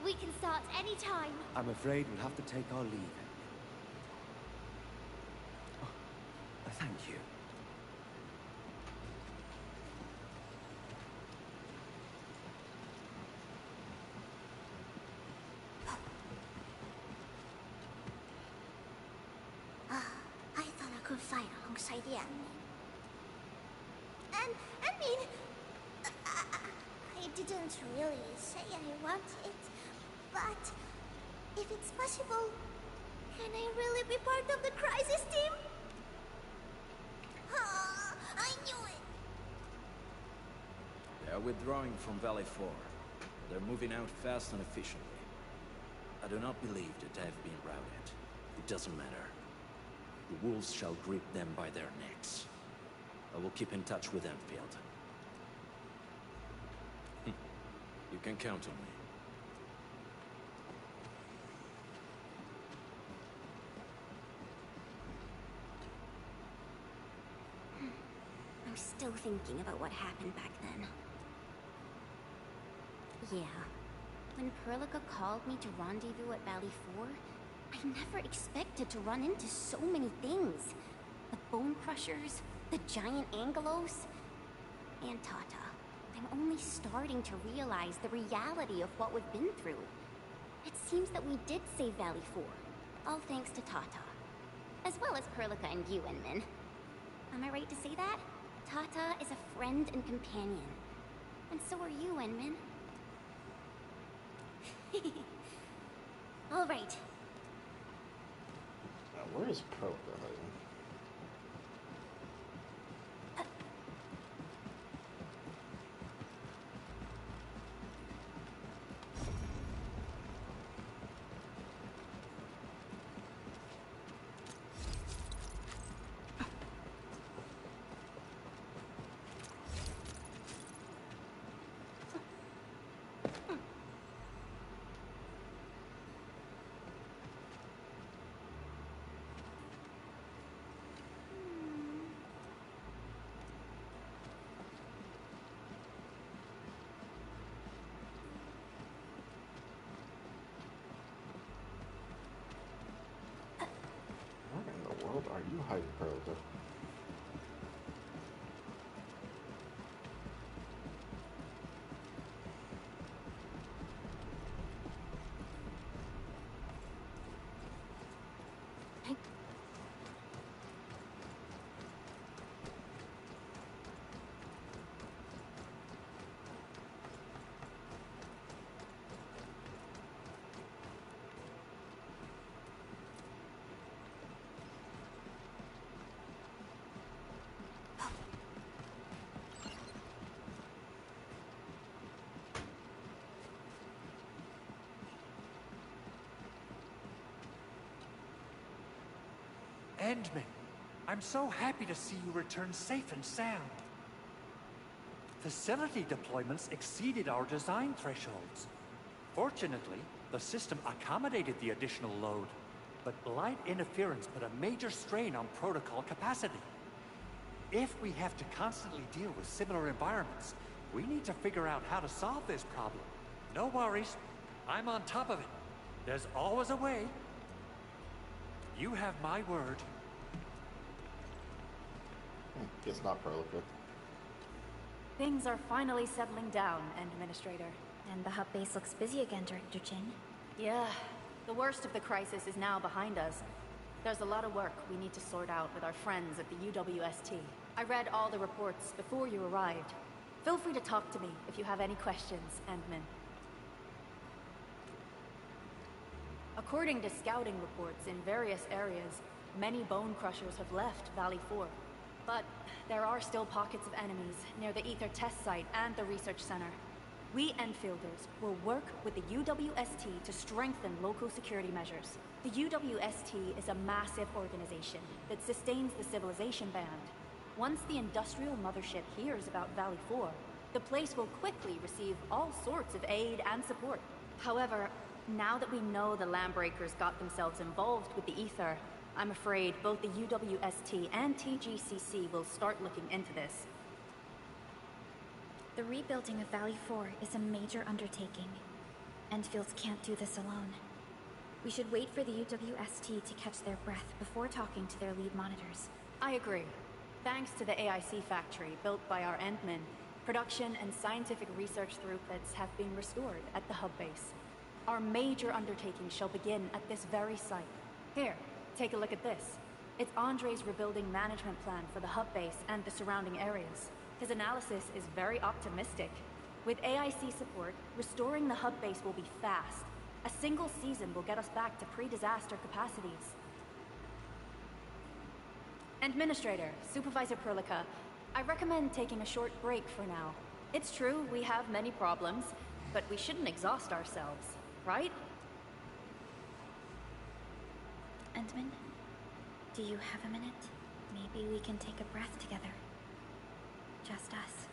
we can start anytime. I'm afraid we'll have to take our leave. Oh, thank you. I thought I could fight alongside the enemy. I mean, I didn't really say I want it, but if it's possible, can I really be part of the crisis team? I knew it! They are withdrawing from Valley 4. They're moving out fast and efficiently. I do not believe that they have been routed. It doesn't matter. The wolves shall grip them by their necks. I will keep in touch with Enfield. You can count on me. I'm still thinking about what happened back then. Yeah. When Perlica called me to rendezvous at Valley 4, I never expected to run into so many things. The Bone Crushers, the giant Angelos, and Tata. I'm only starting to realize the reality of what we've been through. It seems that we did save Valley 4, all thanks to Tata. As well as Perlica and you, Enman. Am I right to say that? Tata is a friend and companion. And so are you, Enman. All right. Now, where is Perlica hiding? Where in the world are you hiding, Perlica? Endman, I'm so happy to see you return safe and sound. Facility deployments exceeded our design thresholds. Fortunately, the system accommodated the additional load, but light interference put a major strain on protocol capacity. If we have to constantly deal with similar environments, we need to figure out how to solve this problem. No worries, I'm on top of it. There's always a way. You have my word. Guess not Prolica. Things are finally settling down, Administrator. And the hub base looks busy again, Director Jin. Yeah, the worst of the crisis is now behind us. There's a lot of work we need to sort out with our friends at the UWST. I read all the reports before you arrived. Feel free to talk to me if you have any questions, Endman. According to scouting reports in various areas, many Bone Crushers have left Valley 4. But there are still pockets of enemies near the Ether test site and the research center. We Enfielders will work with the UWST to strengthen local security measures. The UWST is a massive organization that sustains the Civilization Band. Once the industrial mothership hears about Valley 4, the place will quickly receive all sorts of aid and support. However, now that we know the Landbreakers got themselves involved with the Ether, I'm afraid both the UWST and TGCC will start looking into this. The rebuilding of Valley 4 is a major undertaking. Enfields can't do this alone. We should wait for the UWST to catch their breath before talking to their lead monitors. I agree. Thanks to the AIC factory built by our Endmen, production and scientific research throughputs have been restored at the hub base. Our major undertaking shall begin at this very site. Here, take a look at this. It's Andre's rebuilding management plan for the hub base and the surrounding areas. His analysis is very optimistic. With AIC support, restoring the hub base will be fast. A single season will get us back to pre-disaster capacities. Administrator, Supervisor Prolica, I recommend taking a short break for now. It's true, we have many problems, but we shouldn't exhaust ourselves, right? Endman, do you have a minute? Maybe we can take a breath together. Just us.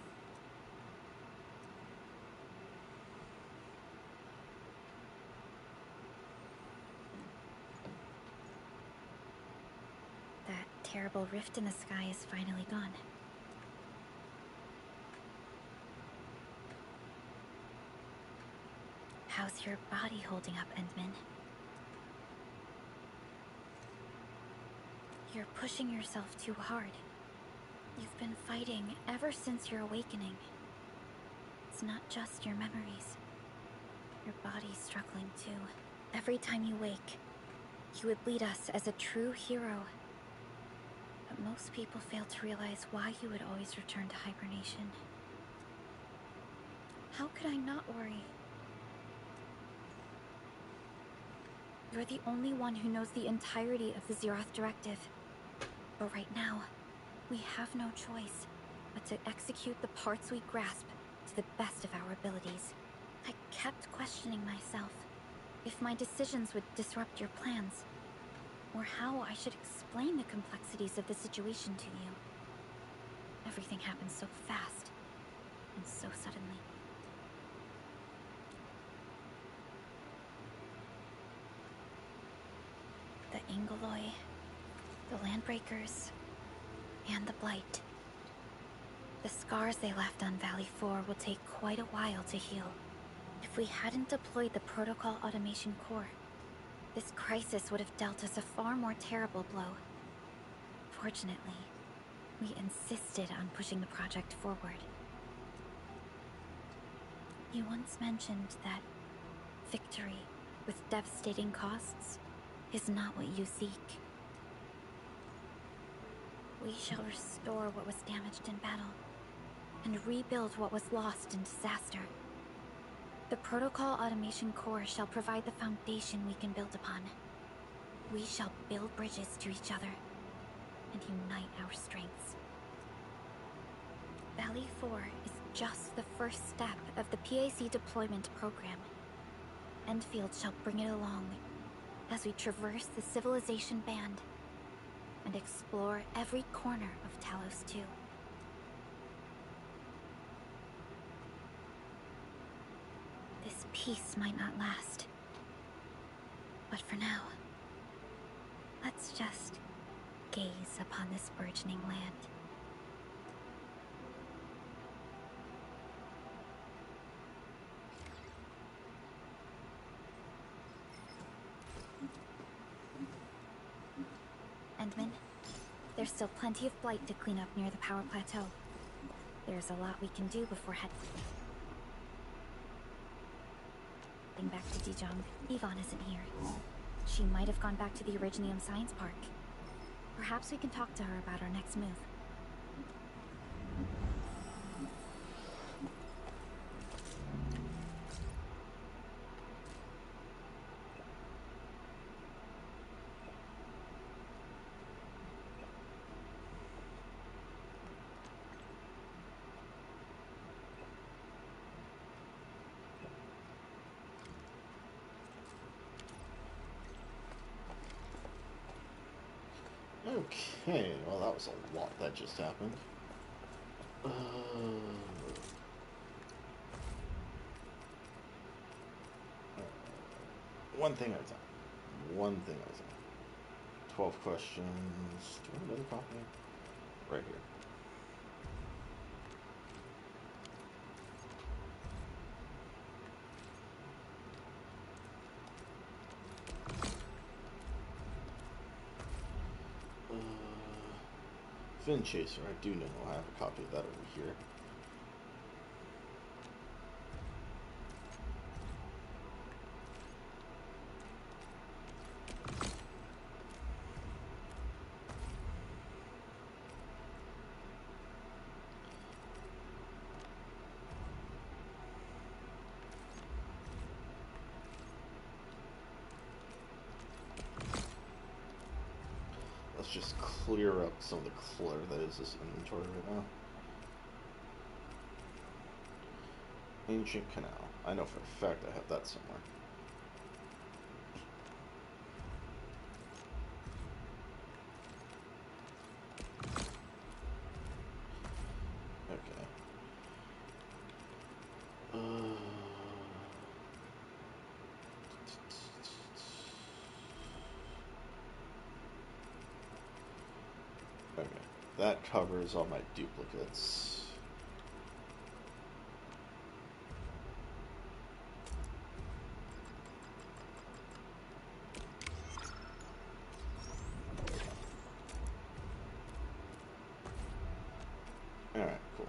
That terrible rift in the sky is finally gone. How's your body holding up, Endman? You're pushing yourself too hard. You've been fighting ever since your awakening. It's not just your memories. Your body's struggling too. Every time you wake, you would lead us as a true hero. But most people fail to realize why you would always return to hibernation. How could I not worry? You're the only one who knows the entirety of the Zeroth Directive. But right now, we have no choice but to execute the parts we grasp to the best of our abilities. I kept questioning myself if my decisions would disrupt your plans, or how I should explain the complexities of the situation to you. Everything happened so fast, and so suddenly. The Angoloi, the Landbreakers, and the Blight. The scars they left on Valley 4 will take quite a while to heal. If we hadn't deployed the Protocol Automation Core, this crisis would have dealt us a far more terrible blow. Fortunately, we insisted on pushing the project forward. You once mentioned that victory with devastating costs is not what you seek. We shall restore what was damaged in battle, and rebuild what was lost in disaster. The Protocol Automation Core shall provide the foundation we can build upon. We shall build bridges to each other, and unite our strengths. Valley 4 is just the first step of the PAC deployment program. Enfield shall bring it along as we traverse the Civilization Band and explore every corner of Talos 2. This peace might not last. But for now, let's just gaze upon this burgeoning land. Endman, There's still plenty of blight to clean up near the power plateau. There's a lot we can do before heading back to Dijon. Yvonne isn't here. She might have gone back to the Originium Science Park. Perhaps we can talk to her about our next move. Okay, well that was a lot that just happened. One thing at a time. One thing at a time. 12 questions. Do I have another copy? Right here. Fin Chaser, I do know I have a copy of that over here. Let's just clear up some of the clutter that is this inventory right now. Ancient Canal. I know for a fact I have that somewhere. Okay. Okay. That covers all my duplicates. Alright, cool.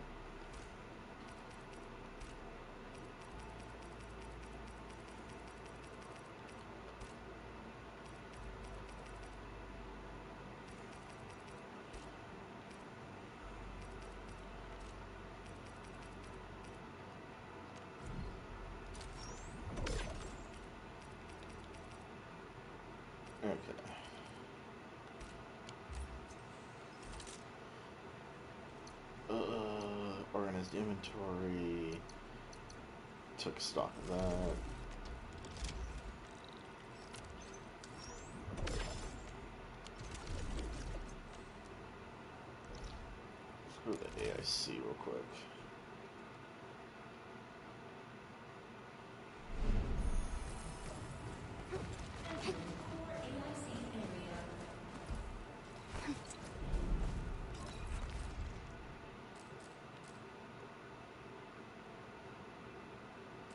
Okay. Organized inventory. Took stock of that. Let's go to the AIC real quick.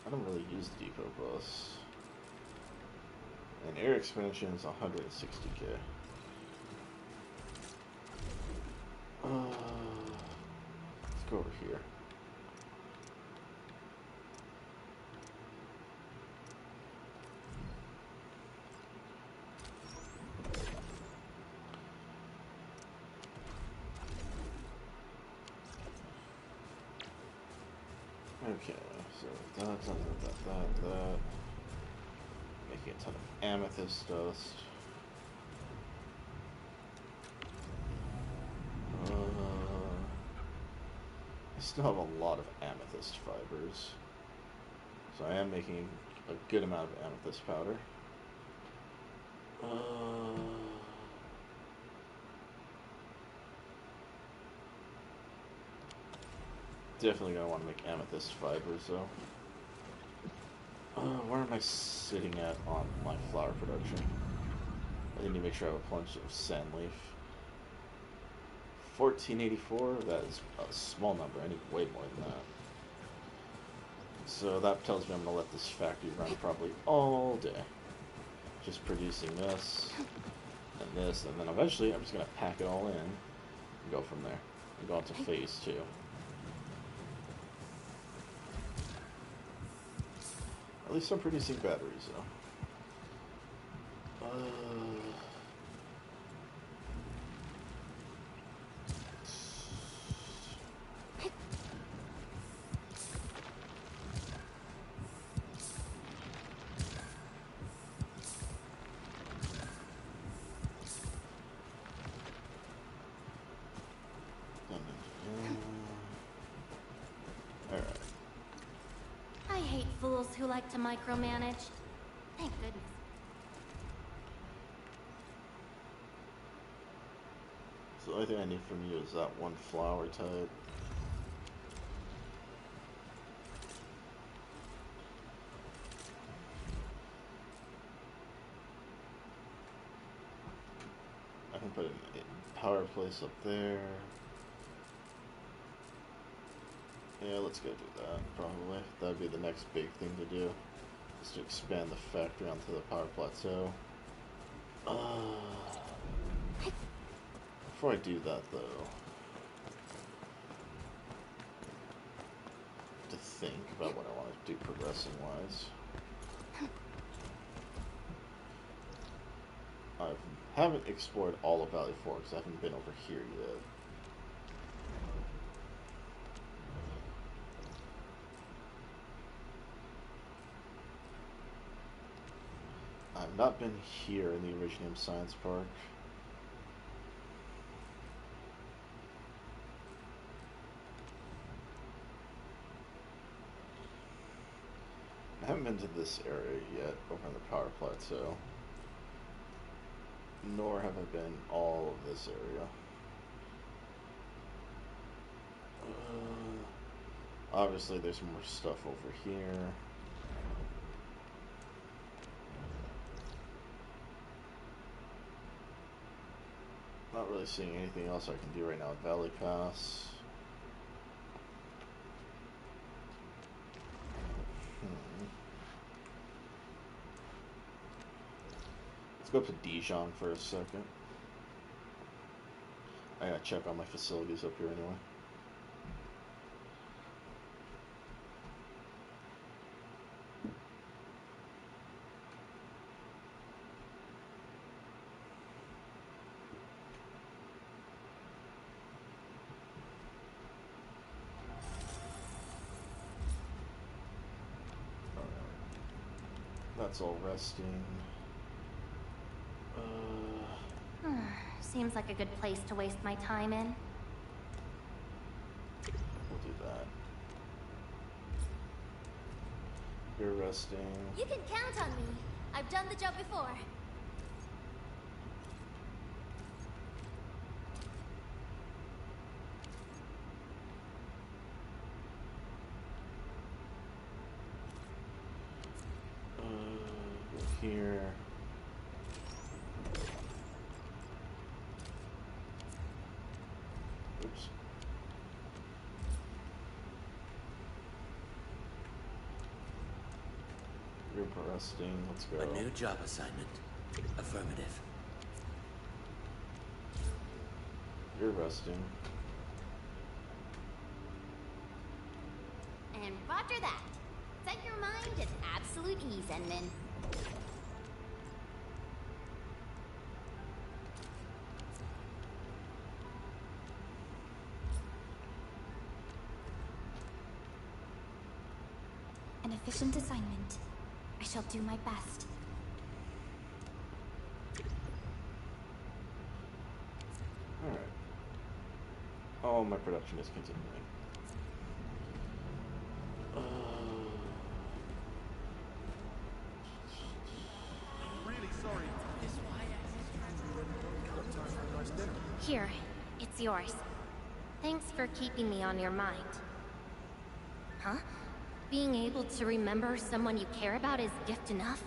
I don't really use the depot bus. And air expansion is 160k. Let's go over here. Okay, so that. Making a ton of amethyst dust. I still have a lot of amethyst fibers. So I am making a good amount of amethyst powder. Definitely gonna want to make amethyst fibers though. Where am I sitting at on my flower production? I need to make sure I have a bunch of sand leaf. 1484, that is a small number. I need way more than that. So that tells me I'm going to let this factory run probably all day. Just producing this. and this, and then eventually I'm just gonna pack it all in and go from there. And go on to phase 2. At least I'm producing batteries, though. I hate fools who like to micromanage. Thank goodness. So the only thing I need from you is that one flower type. I can put a power place up there. Yeah, let's go do that, probably. That'd be the next big thing to do. Is to expand the factory onto the power plateau. Before I do that, though, to think about what I want to do progressing-wise. I haven't explored all of Valley 4 because I haven't been over here yet. I've not been here in the Originium Science Park. I haven't been to this area yet, over on the Power Plateau. Nor have I been all of this area. Obviously, there's more stuff over here. Not really seeing anything else I can do right now at Valley Pass. Let's go up to Dijon for a second. I gotta check on my facilities up here anyway. That's all resting. Seems like a good place to waste my time in. We'll do that. You're resting. You can count on me. I've done the job before. Go here. Oops. You're resting. Let's go. A new job assignment. Affirmative. You're resting. And roger that. Set your mind at absolute ease, Enman. An efficient assignment. I shall do my best. Alright. Oh, my production is continuing. Really sorry. Here, it's yours. Thanks for keeping me on your mind. Huh? Being able to remember someone you care about is gift enough?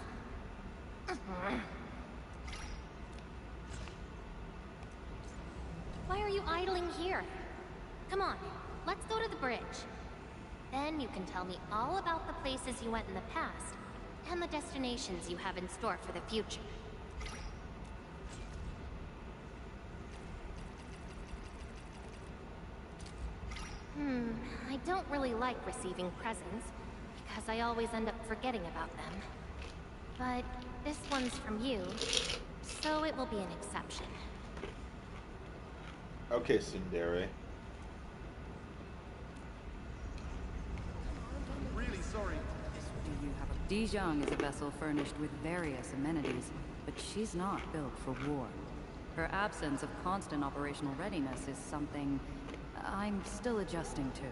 Why are you idling here? Come on, let's go to the bridge. Then you can tell me all about the places you went in the past, and the destinations you have in store for the future. I don't really like receiving presents, because I always end up forgetting about them. But this one's from you, so it will be an exception. Okay, Tsundere. I'm really sorry. Do you have a... Dijon is a vessel furnished with various amenities, but she's not built for war. Her absence of constant operational readiness is something I'm still adjusting to.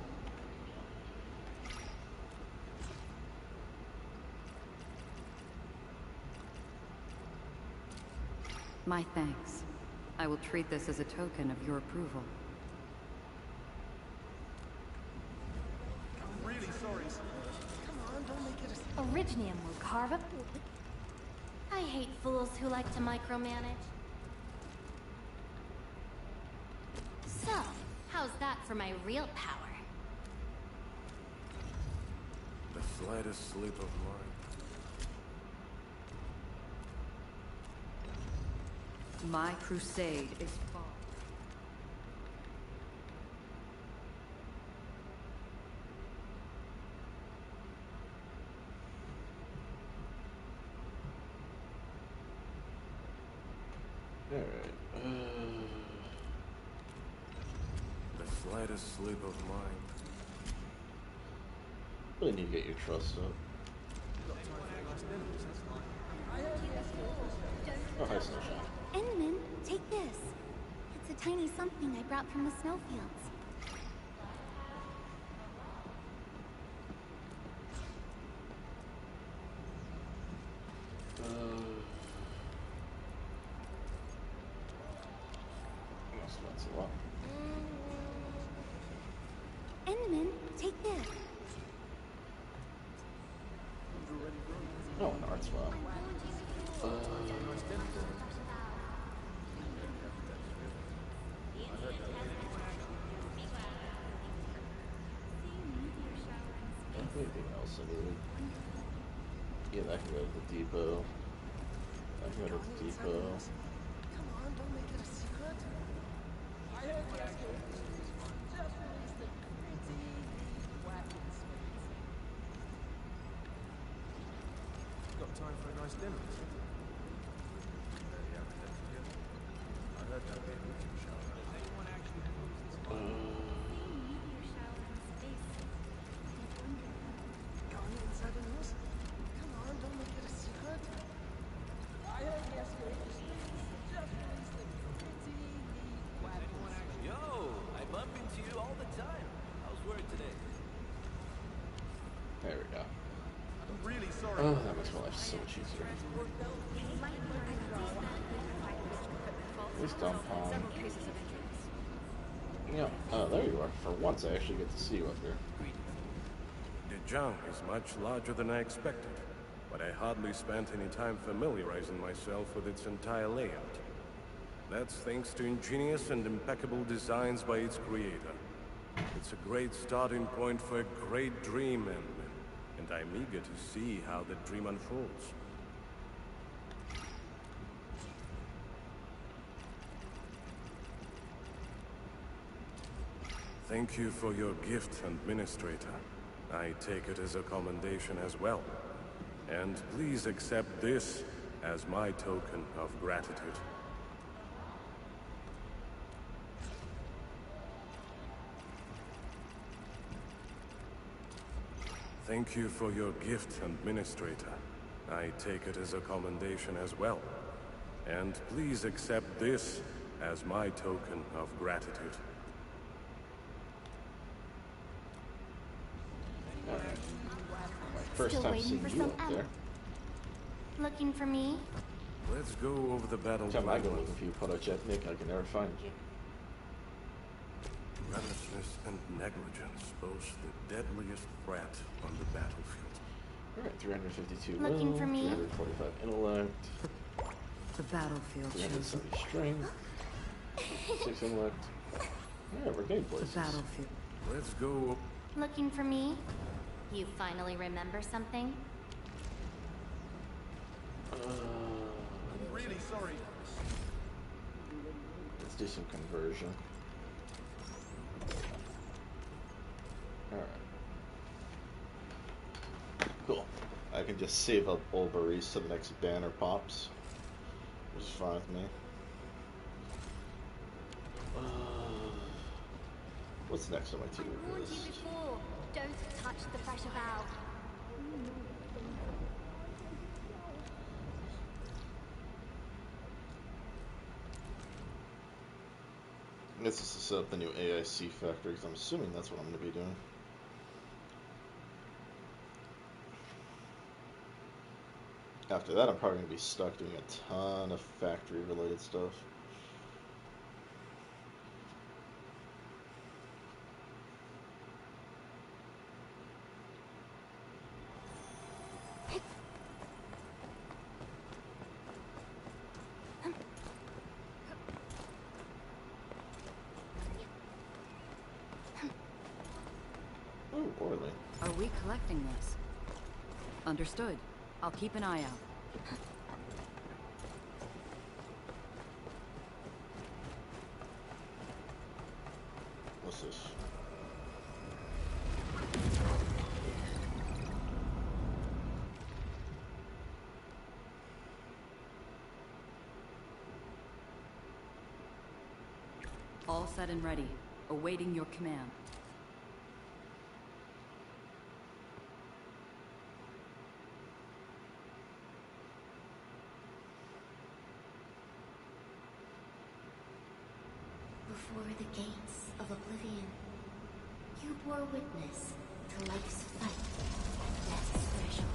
My thanks. I will treat this as a token of your approval. I'm really sorry. Come on, don't make it a... Originium will carve up... I hate fools who like to micromanage. So, how's that for my real power? The slightest slip of mine. My crusade is far. Alright. The slightest slip of mine. Really need to get your trust up. Oh, hi, Snowshine. Enman, take this. It's a tiny something I brought from the snowfields. That's a lot. Enman, take this. Oh, an art swap. Anything else I need? Yeah, that can go to the depot. That can go to the depot. Come on, don't make it a secret. I heard the escapist just released a pretty wacky space. Got time for a nice dinner? I heard that bit with you, Charlotte. Does anyone actually use this one? Gone inside the news? Come on, don't make it a secret. I heard the escapist just released a pretty wacky space. Yo, I bump into you all the time. How's work today? There we go. I'm really sorry. Oh, that makes my life so much easier. Please dump on. Yeah, there you are. For once, I actually get to see you up here. Dijon is much larger than I expected, but I hardly spent any time familiarizing myself with its entire layout. That's thanks to ingenious and impeccable designs by its creator. It's a great starting point for a great dream, and I'm eager to see how the dream unfolds. Thank you for your gift, Administrator. I take it as a commendation as well. And please accept this as my token of gratitude. Thank you for your gift, Administrator. I take it as a commendation as well. And please accept this as my token of gratitude. First Still time waiting seeing for you some up there. Looking for me? Let's go over the battle Time I plan. go looking for you, Podochetnik, I can never find you. Recklessness and negligence boast the deadliest threat on the battlefield. Alright, 352 Looking will, for me? 345 intellect, The battlefield shows 370 strength, 6 intellect. Alright, we're getting the places. battlefield. Let's go. Looking for me? You finally remember something? I'm really sorry. Let's do some conversion. Alright. Cool. I can just save up old berries till the next banner pops, which is fine with me. What's next on my to-do I warned you list? before. Don't touch the pressure valve. This is to set up the new AIC factory, because I'm assuming that's what I'm going to be doing. After that, I'm probably going to be stuck doing a ton of factory-related stuff. Ooh, Orly. Are we collecting this? Understood. I'll keep an eye out. What's this? All set and ready. Awaiting your command. Before the gates of oblivion, you bore witness to life's fight at death's threshold.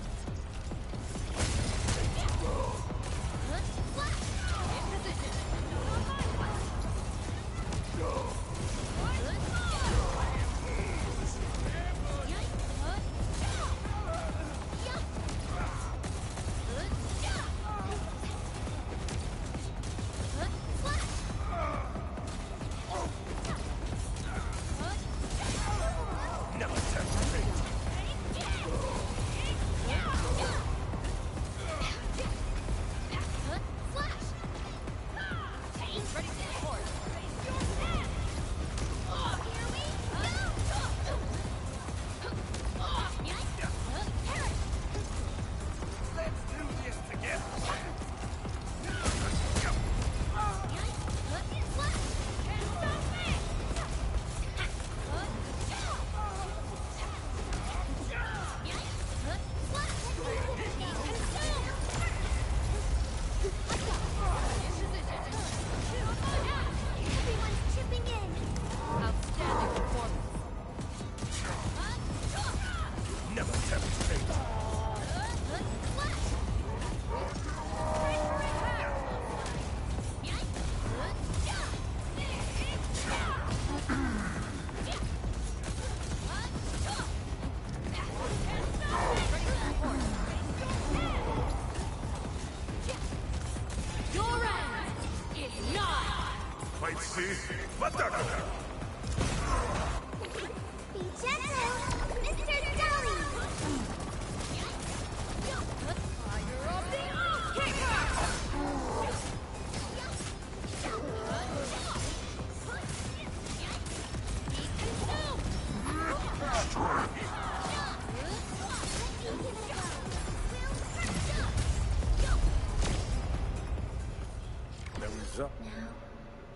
Up. Now,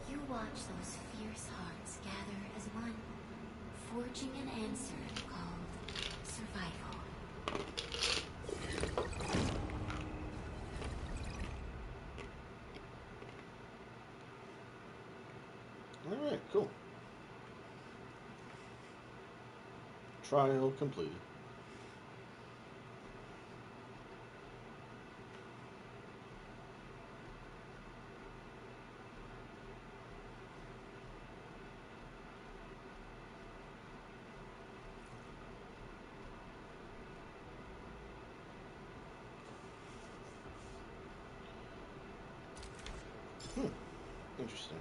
you watch those fierce hearts gather as one, forging an answer called survival. Alright, cool. Trial completed. Interesting.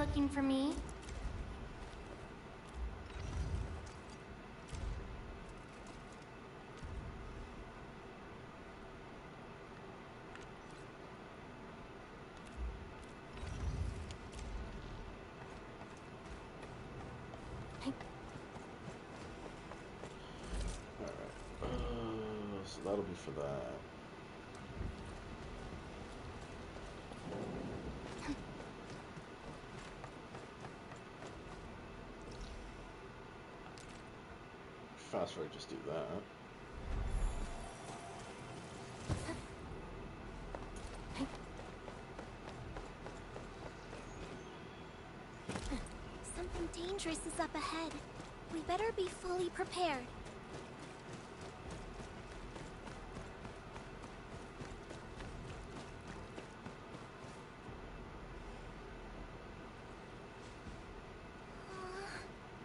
looking for me? So that'll be for that. Fast forward, just do that. Something dangerous is up ahead. We better be fully prepared.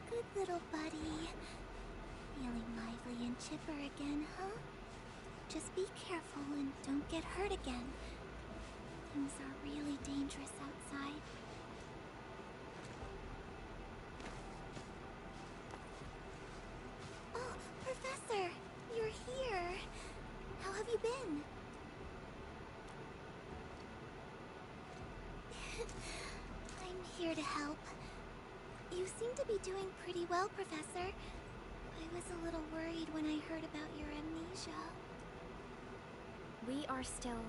Good little buddy. Feeling lively and chipper again, huh? Just be careful and don't get hurt again. Things are really dangerous outside. Oh, Professor! You're here! How have you been? I'm here to help. You seem to be doing pretty well, Professor. I was a little worried when I heard about your amnesia. We are still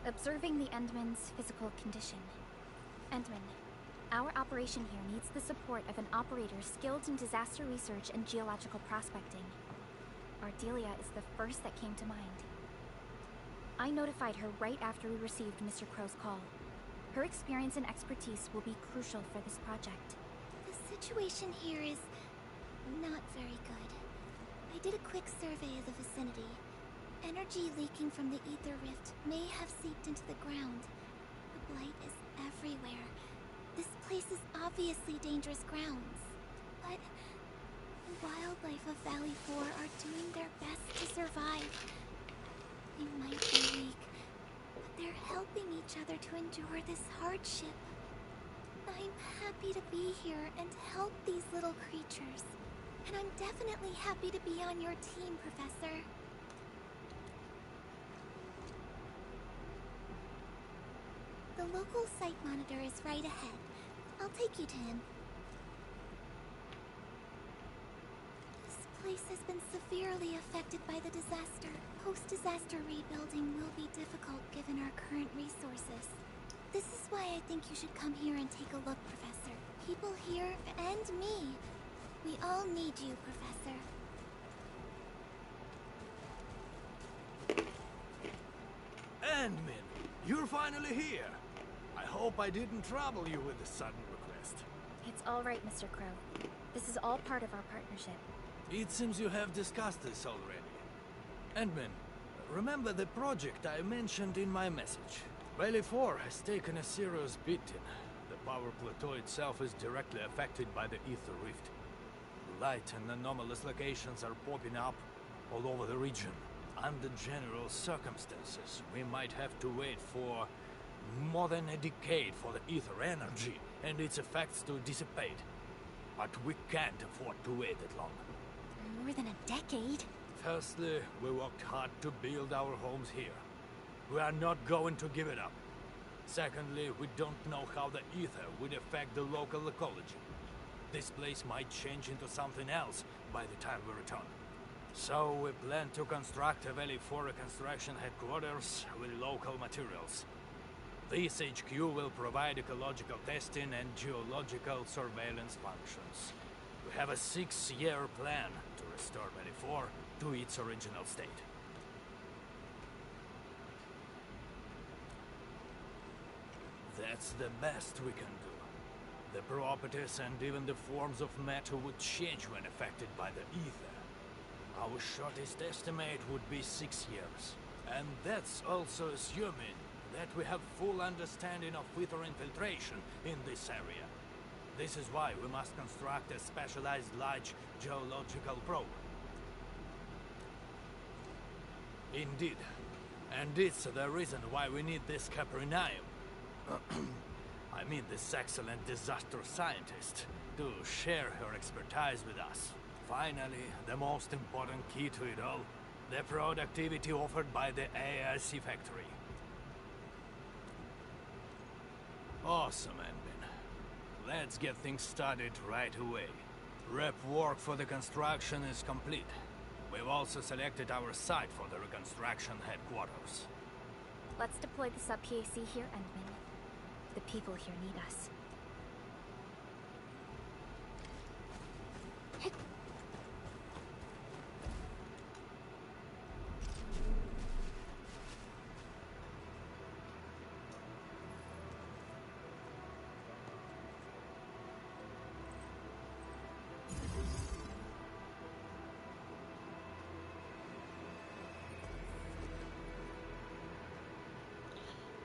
observing the Endman's physical condition. Endman, our operation here needs the support of an operator skilled in disaster research and geological prospecting. Ardelia is the first that came to mind. I notified her right after we received Mr. Crow's call. Her experience and expertise will be crucial for this project. The situation here is not very good. I did a quick survey of the vicinity. Energy leaking from the ether rift may have seeped into the ground. The blight is everywhere. This place is obviously dangerous grounds. But the wildlife of Valley 4 are doing their best to survive. They might be weak, but they're helping each other to endure this hardship. I'm happy to be here and help these little creatures. And I'm definitely happy to be on your team, Professor. The local site monitor is right ahead. I'll take you to him. This place has been severely affected by the disaster. Post-disaster rebuilding will be difficult given our current resources. This is why I think you should come here and take a look, Professor. People here and me. We all need you, Professor. Endman, you're finally here. I hope I didn't trouble you with a sudden request. It's all right, Mr. Crow. This is all part of our partnership. It seems you have discussed this already. Endman, remember the project I mentioned in my message? Valley 4 has taken a serious beating. The power plateau itself is directly affected by the ether rift. Light and anomalous locations are popping up all over the region. Under general circumstances, we might have to wait for more than a decade for the ether energy and its effects to dissipate. But we can't afford to wait that long. More than a decade? Firstly, we worked hard to build our homes here. We are not going to give it up. Secondly, we don't know how the ether would affect the local ecology. This place might change into something else by the time we return. So we plan to construct a Valley 4 reconstruction headquarters with local materials. This HQ will provide ecological testing and geological surveillance functions. We have a 6-year plan to restore Valley 4 to its original state. That's the best we can do. The properties and even the forms of matter would change when affected by the ether. Our shortest estimate would be 6 years. And that's also assuming that we have full understanding of ether infiltration in this area. This is why we must construct a specialized large geological probe. Indeed. And it's the reason why we need this Capernaum. I mean this excellent disaster scientist, to share her expertise with us. Finally, the most important key to it all, the productivity offered by the ARC factory. Awesome, Envin. Let's get things started right away. Rep work for the construction is complete. We've also selected our site for the reconstruction headquarters. Let's deploy the sub-PAC here, Endman. The people here need us.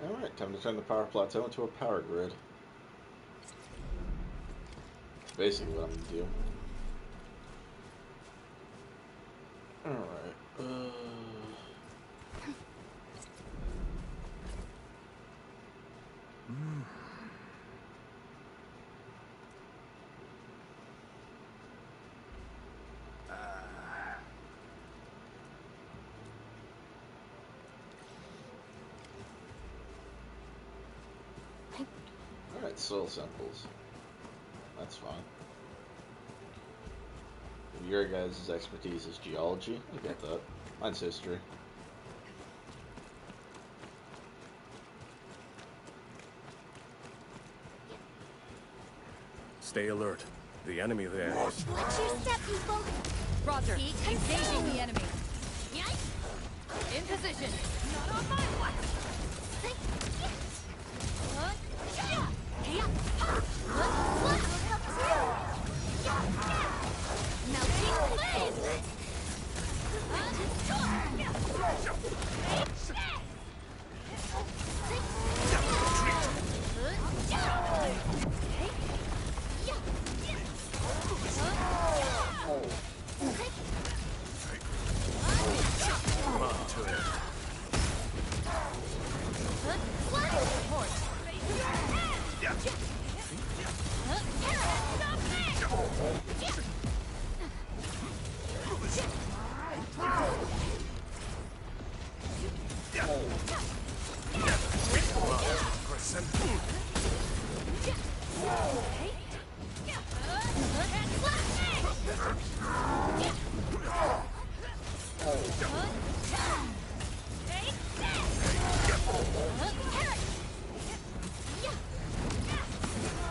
Alright, time to turn the power plateau into a power grid. Basically what I'm gonna do. Alright, Alright, soil samples. That's fine. Your guys' expertise is geology. I get that. Mine's history. Stay alert. The enemy there is... Watch your step, people! Roger. Engaging the enemy. In position. Not on my watch!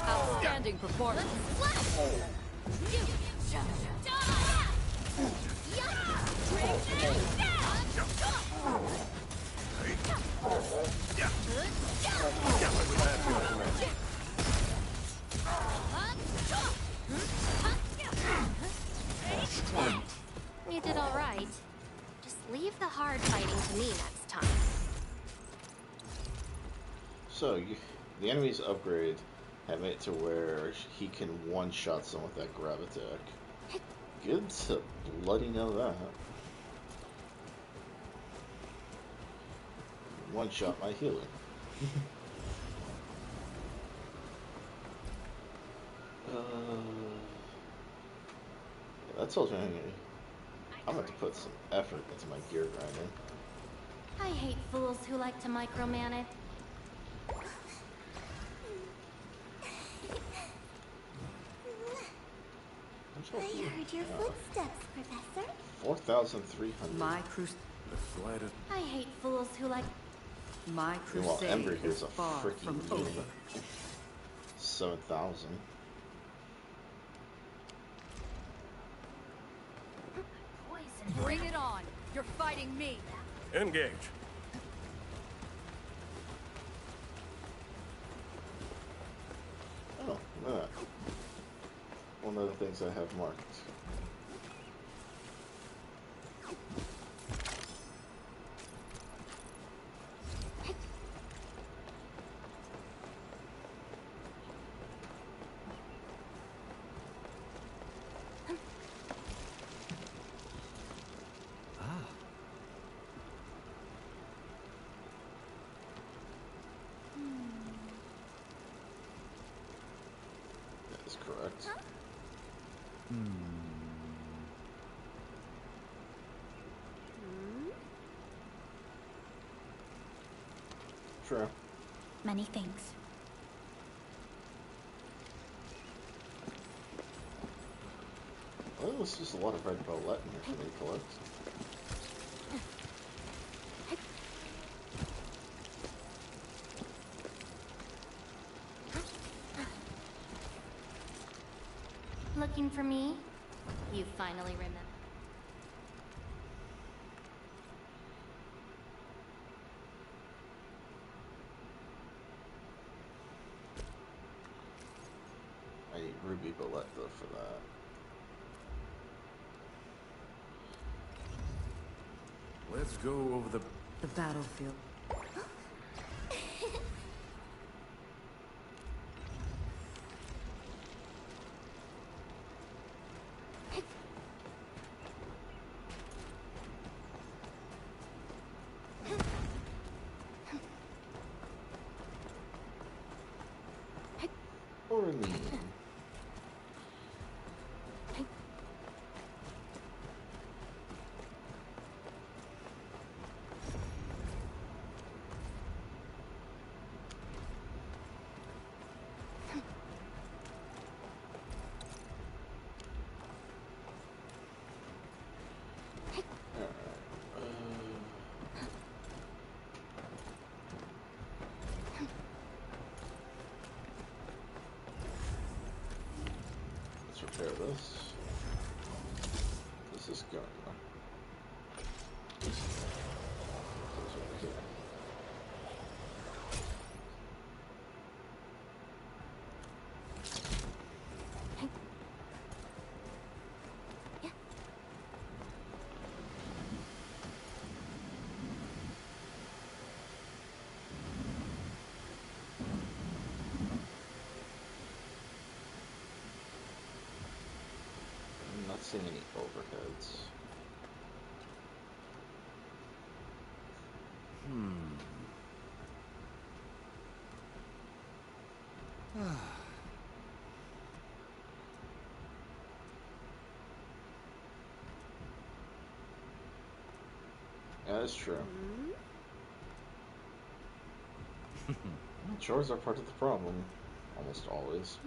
Outstanding performance. You did all right. Just leave the hard fighting to me next time. So, the enemy's upgrade have made it to where he can one-shot someone with that grab attack. Good to bloody know that. One-shot my healer. Yeah, that tells me I'm going to have to put some effort into my gear grinding. I hate fools who like to micromanage. I heard your footsteps, Professor. 4,300. My crusade. The flight of... I hate fools who like... My Meanwhile, Ember crusade here's is a far from freaking over. unit. 7,000. Bring it on! You're fighting me! Engage. Oh, look at that. One of the things I have marked. True. Many thanks. Well, there's just a lot of red bullet in there for me to collect. Looking for me? You finally remember. I need ruby bullet though for that. Let's go over the battlefield. Orlean. Repair this. This is going on. This over here. I'm not seeing any overheads. Yeah, that's true. Chores are part of the problem. Almost always.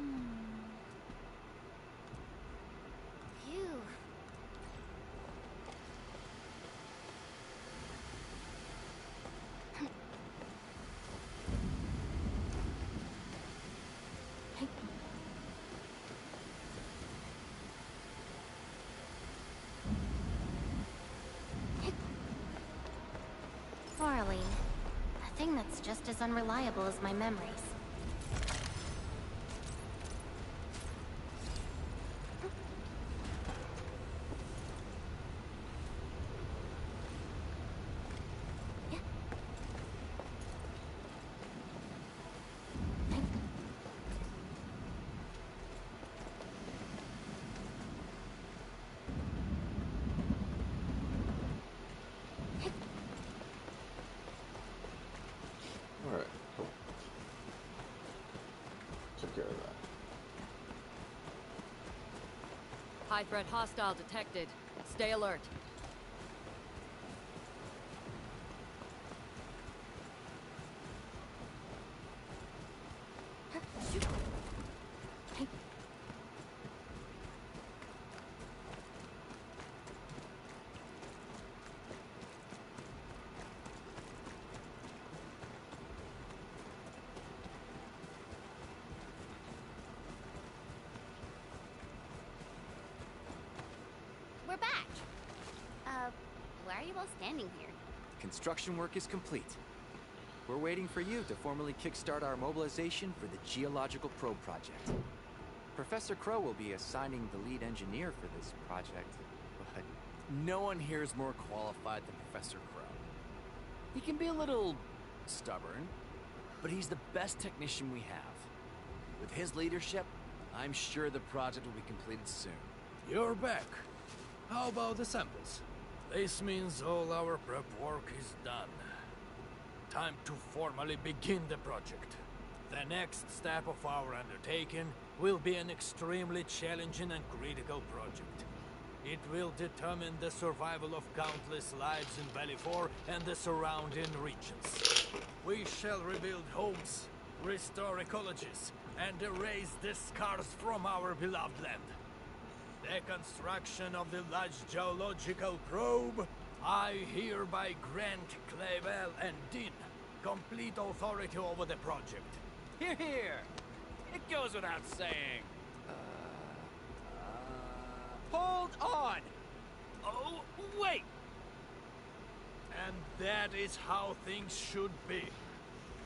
Phew. Arlene. A thing that's just as unreliable as my memories. Alright, cool. Took care of that. High threat hostile detected. Stay alert. We're back. Why are you all standing here? Construction work is complete. We're waiting for you to formally kickstart our mobilization for the Geological Probe Project. Professor Crow will be assigning the lead engineer for this project, but no one here is more qualified than Professor Crow. He can be a little stubborn, but he's the best technician we have. With his leadership, I'm sure the project will be completed soon. You're back. How about the samples? This means all our prep work is done. Time to formally begin the project. The next step of our undertaking will be an extremely challenging and critical project. It will determine the survival of countless lives in Valley 4 and the surrounding regions. We shall rebuild homes, restore ecologies, and erase the scars from our beloved land. The construction of the large geological probe, I hereby grant Clavel and Din complete authority over the project. Here, here! It goes without saying. Hold on! Oh, wait! And that is how things should be.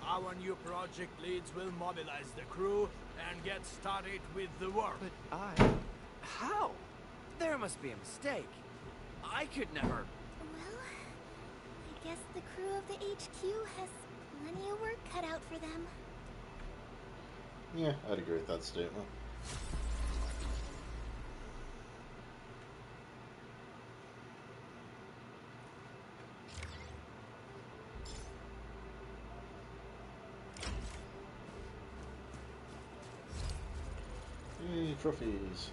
Our new project leads will mobilize the crew and get started with the work. But how? There must be a mistake. I could never... Well, I guess the crew of the HQ has plenty of work cut out for them. Yeah, I'd agree with that statement. Yay, trophies.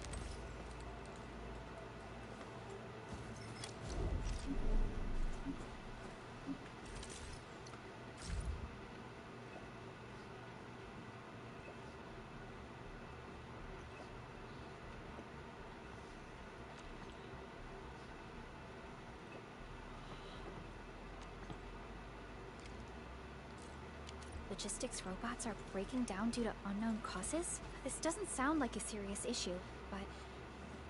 Logistics robots are breaking down due to unknown causes? This doesn't sound like a serious issue, but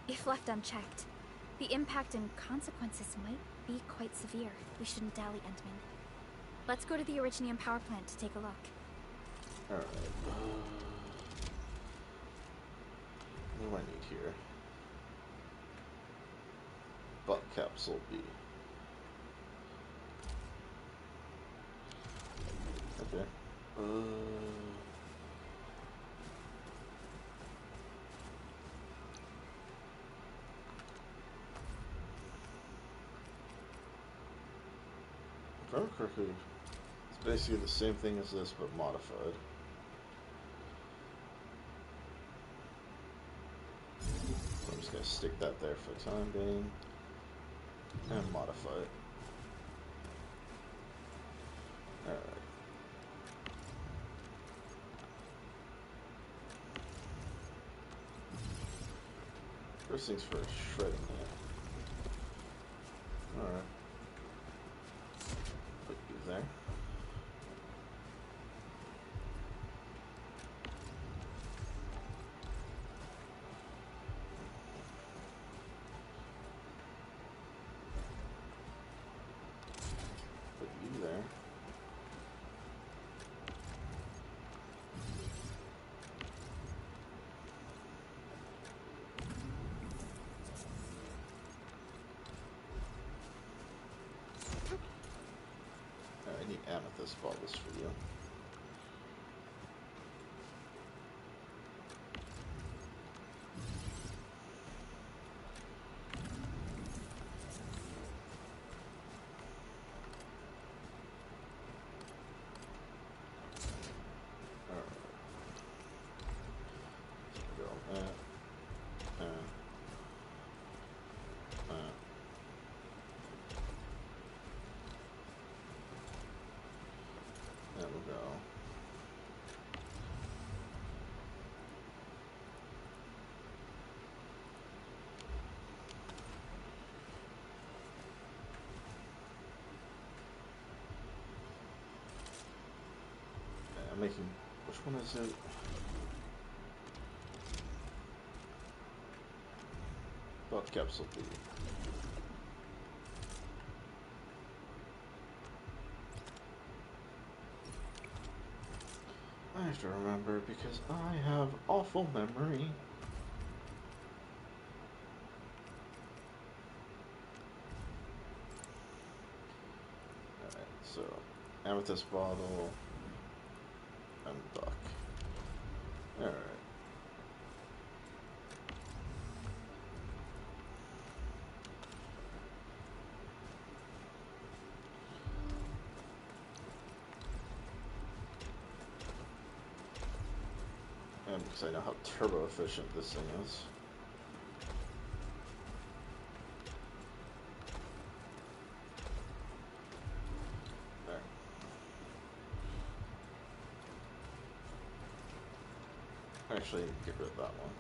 if left unchecked, the impact and consequences might be quite severe. We shouldn't dally, Entman. Let's go to the Originium power plant to take a look. Alright. What do I need here? Butt capsule B. Okay. If I remember correctly, it's basically the same thing as this, but modified. I'm just gonna stick that there for the time being, and modify it. Alright. First things first, shredding that. Alright. Put you there. Put you there. I need amethyst bottles for you. Alright. Go that. There we go. Okay, I'm making... Which one is it? Butt capsule B. I have to remember because I have awful memory. Alright, so amethyst bottle and buck. Alright. And because I know how turbo efficient this thing is. Actually, get rid of that one.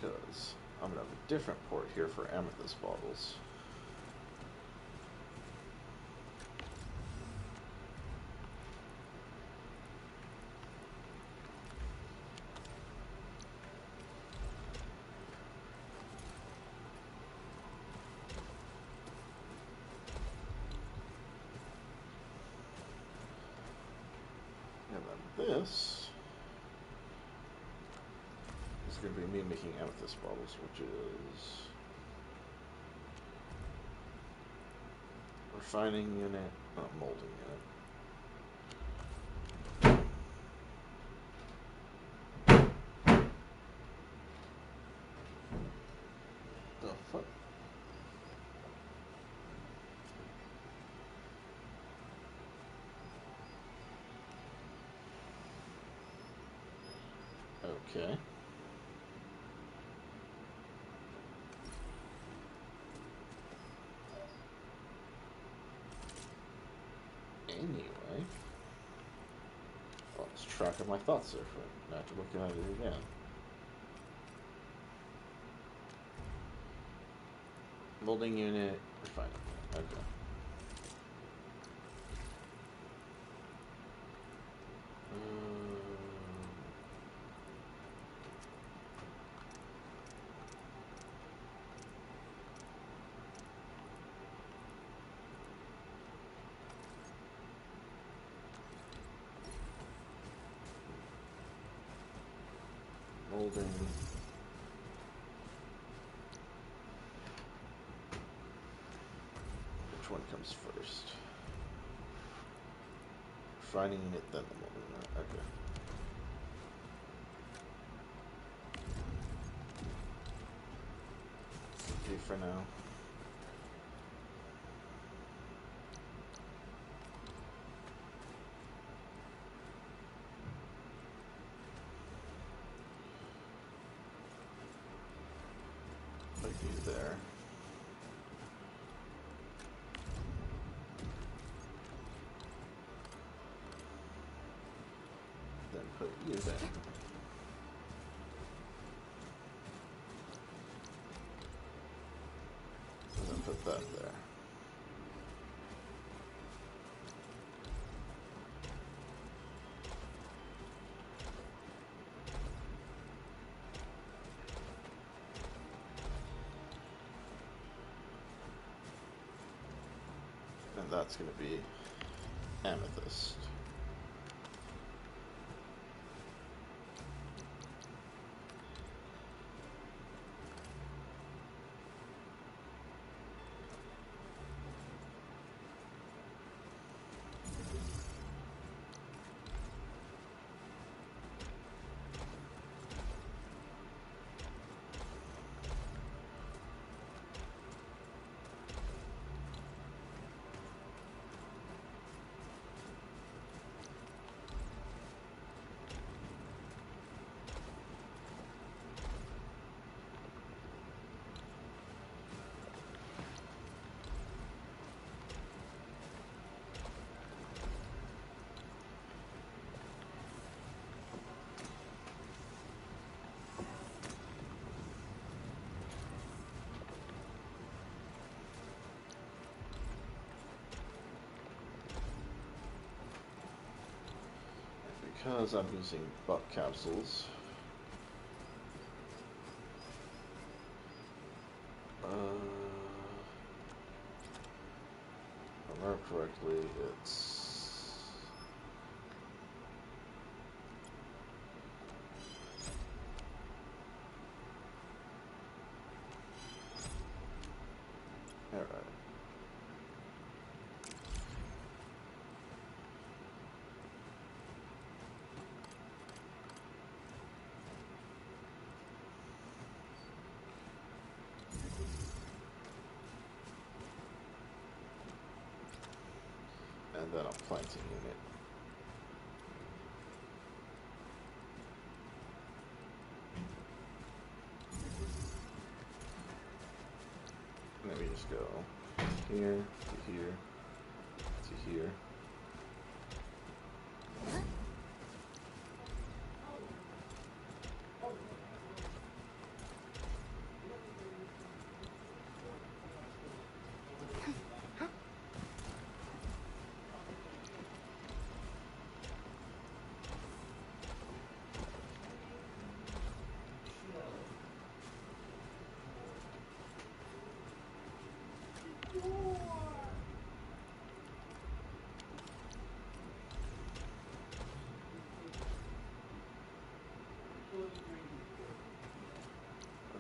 Because I'm going to have a different port here for amethyst bottles. And then this is going to be me making amethyst bottles, which is refining unit, molding unit. The fuck? Okay. Anyway, I lost track of my thoughts there for a minute. I have to look at it again. Molding unit, refining unit. Okay. Molding. Which one comes first? Refining unit, then the molding unit. Okay. Okay for now. Put you there. Then put you there. And then put that there. And that's going to be amethyst. Because I'm using buck capsules, if I remember correctly, it's all right. And then a planting unit. then we just go here to here to here.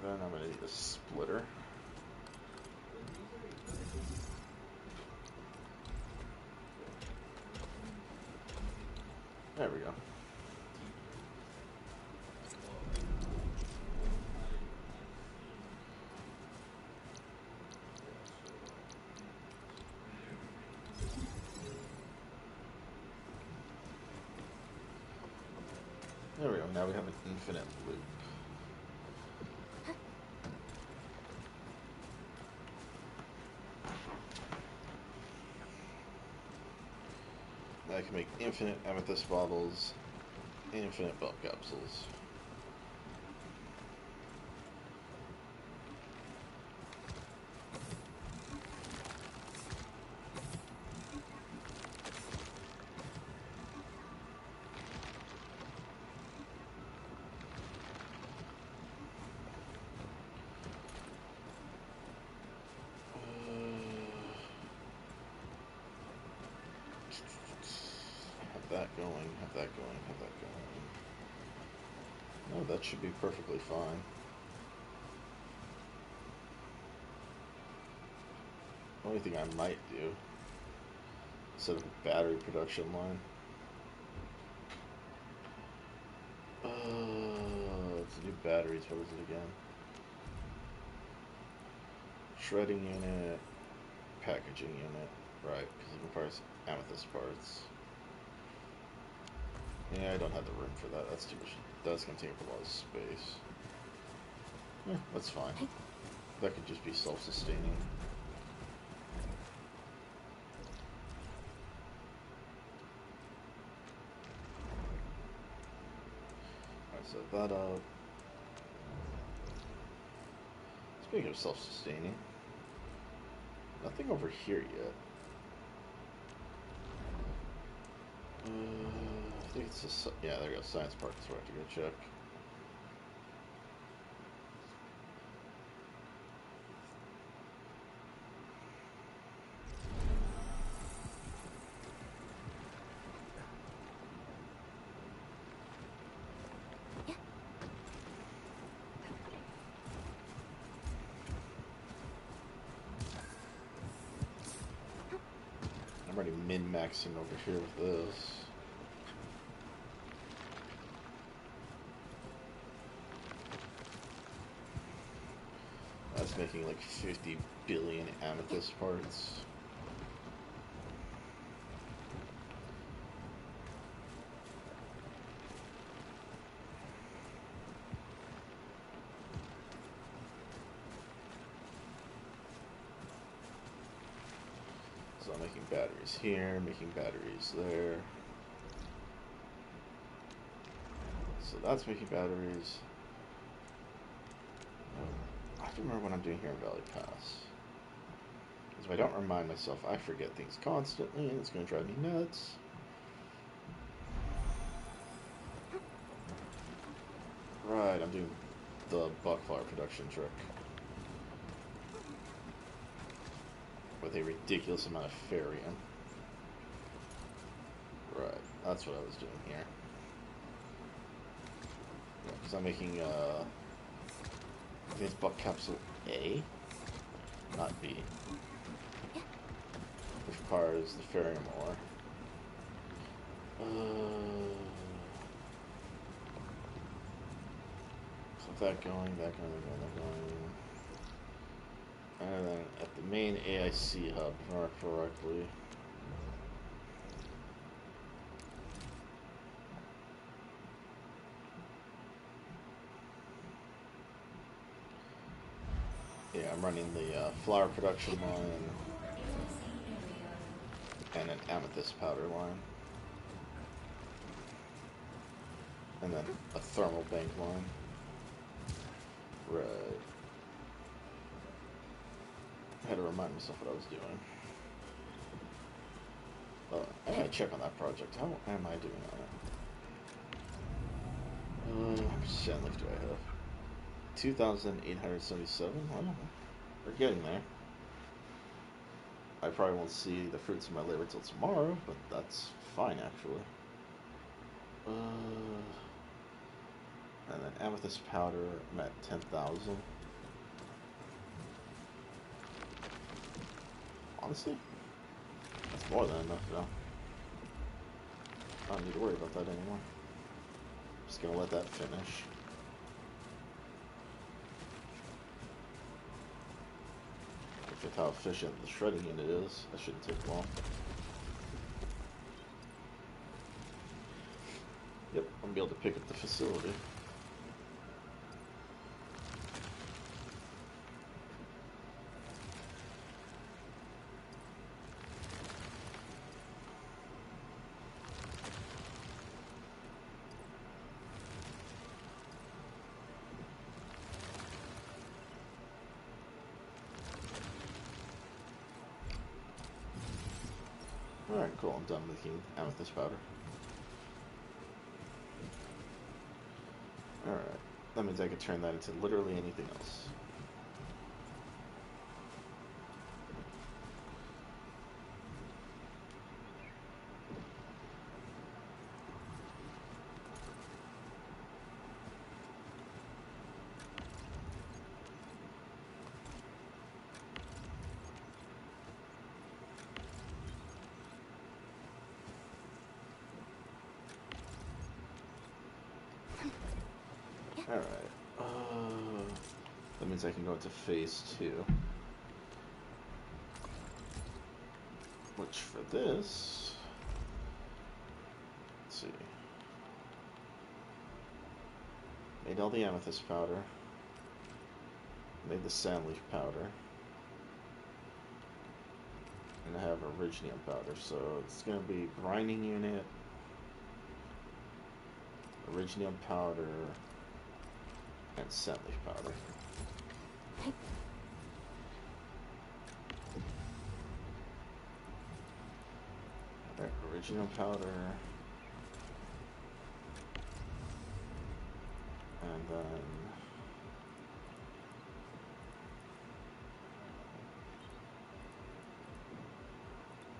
Then I'm going to need a splitter. There we go. There we go. Now we have an infinite loop. I can make infinite amethyst bottles, infinite belt capsules. Have that going, have that going, have that going. No, that should be perfectly fine. Only thing I might do, set up a battery production line. To do batteries, what is it again? Shredding unit, packaging unit, right, because it requires amethyst parts. Yeah, I don't have the room for that. That's too much. That's going to take up a lot of space. Yeah, that's fine. That could just be self-sustaining. Alright, set that up. Speaking of self-sustaining, nothing over here yet. I think it's a, yeah, there you go, science park is where I have to go check. I'm already min-maxing over here with this. That's making like 50 billion amethyst parts. So I'm making batteries here, making batteries there. So that's making batteries. I have to remember what I'm doing here in Valley Pass. Because if I don't remind myself, I forget things constantly, and it's going to drive me nuts. Right, I'm doing the buckflower production trick. With a ridiculous amount of ferrium. Right, that's what I was doing here. Because I'm making, I think it's buck capsule A, not B. Which requires the ferrium ore. So that going, that going, that going. And then at the main AIC hub, if I remember correctly. Yeah, yeah, I'm running the flower production line and an amethyst powder line. And then a thermal bank line. Right. I had to remind myself what I was doing. I gotta check on that project. How am I doing on it? How much sand leaf do I have? 2,877? Well, we're getting there. I probably won't see the fruits of my labor till tomorrow, but that's fine, actually. And then amethyst powder, I'm at 10,000. Honestly, that's more than enough, though. I don't need to worry about that anymore. Just gonna let that finish. With how efficient the shredding unit is, that shouldn't take long. Yep, I'm gonna be able to pick up the facility. Alright, cool, I'm done making amethyst powder. Alright, that means I could turn that into literally anything else. Alright, that means I can go into phase 2. Which for this, let's see, made all the amethyst powder, made the sand leaf powder, and I have originium powder, so it's going to be grinding unit, originium powder, and sand leaf powder. Alright, originium powder, and then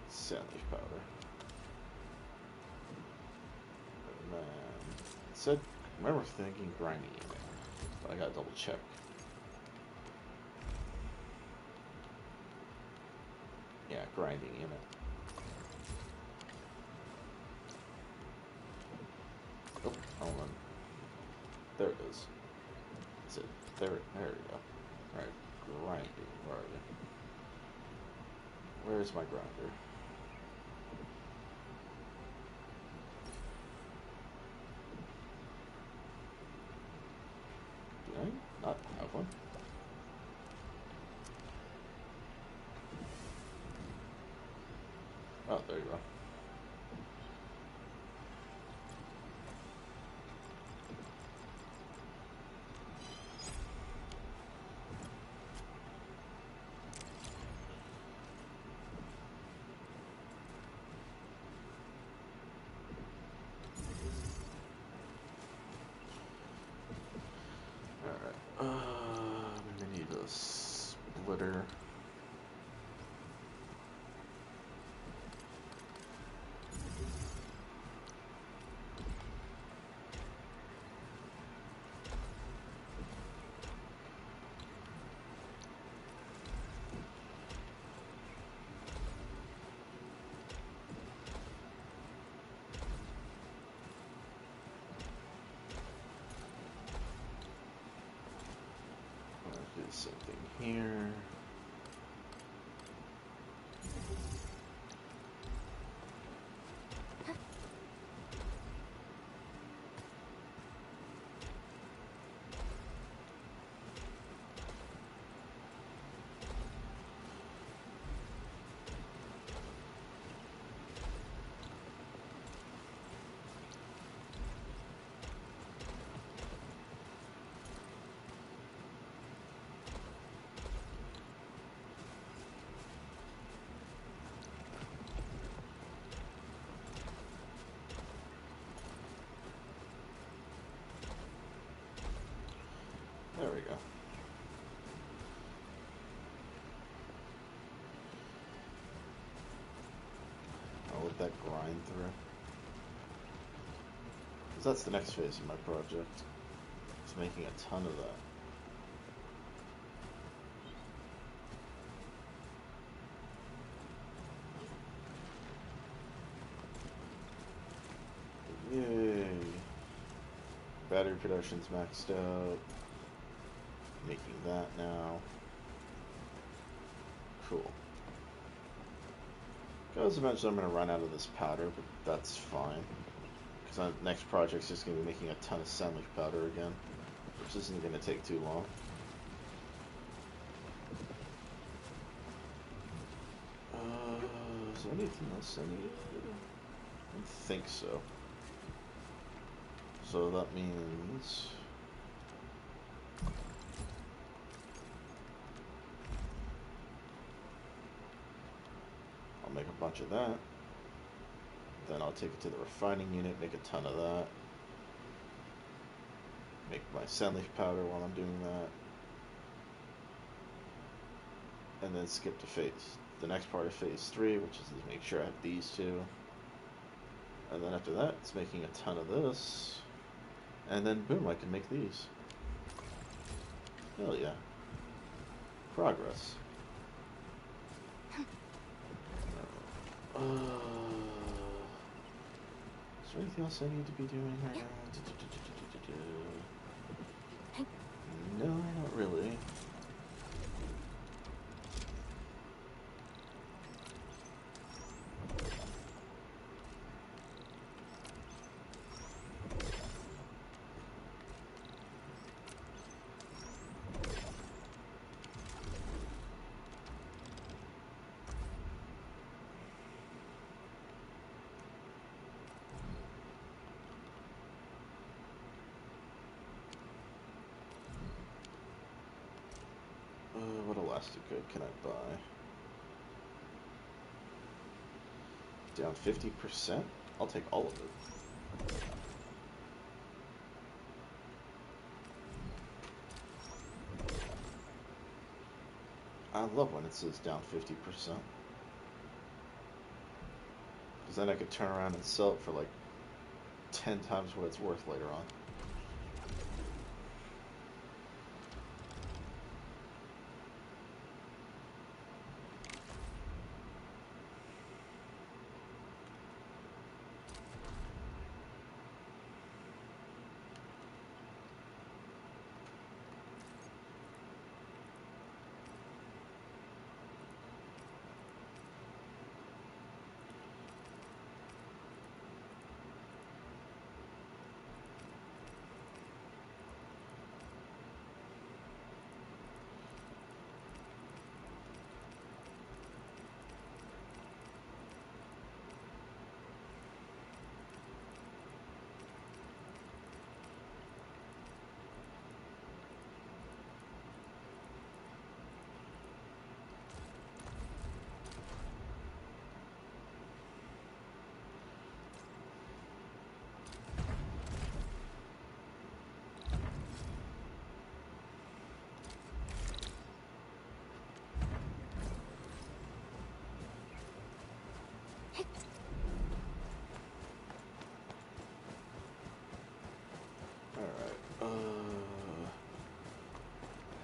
sand leaf powder. And then it said, I remember thinking grinding unit, but I gotta double check. Yeah, grinding unit. Oh, hold on. There it is. That's it. There we go. Alright, grinding. Where are you? Where's my grinder? Do I not have one? Oh, there you go. I'm gonna need a splitter. Do the same thing here. we go. I'll let that grind through. Because that's the next phase of my project. It's making a ton of that. Yay. Battery production's maxed out. Making that now. Cool. Because eventually I'm going to run out of this powder, but that's fine. Because the next project's just going to be making a ton of sandleaf powder again, which isn't going to take too long. Is there anything else I need? I don't think so. So that means... I'll make a bunch of that. Then I'll take it to the refining unit, make a ton of that. Make my sandleaf powder while I'm doing that. And then skip to the next part of phase 3, which is to make sure I have these two. And then after that, it's making a ton of this. And then boom, I can make these. Hell yeah. Progress. Is there anything else I need to be doing right now? No, not really. What elastic good can I buy? Down 50%? I'll take all of it. I love when it says down 50%. Because then I could turn around and sell it for like 10 times what it's worth later on.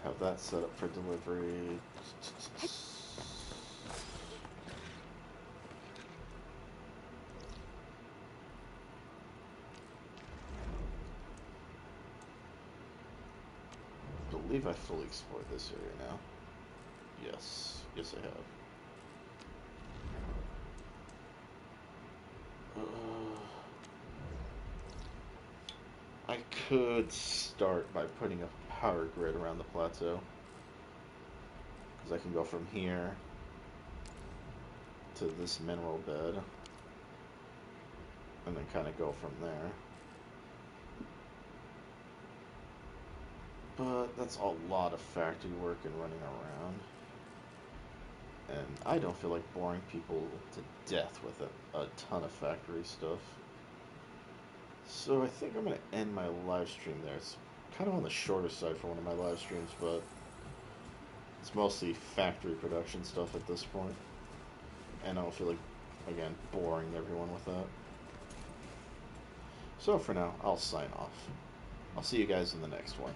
Have that set up for delivery. I believe I fully explored this area now. Yes. Yes, I have. I could start by putting a power grid around the plateau. Because I can go from here to this mineral bed. And then kind of go from there. But that's a lot of factory work and running around. And I don't feel like boring people to death with a ton of factory stuff. So I think I'm going to end my live stream there. It's kind of on the shorter side for one of my live streams, but it's mostly factory production stuff at this point. And I don't feel like, again, boring everyone with that. So for now, I'll sign off. I'll see you guys in the next one.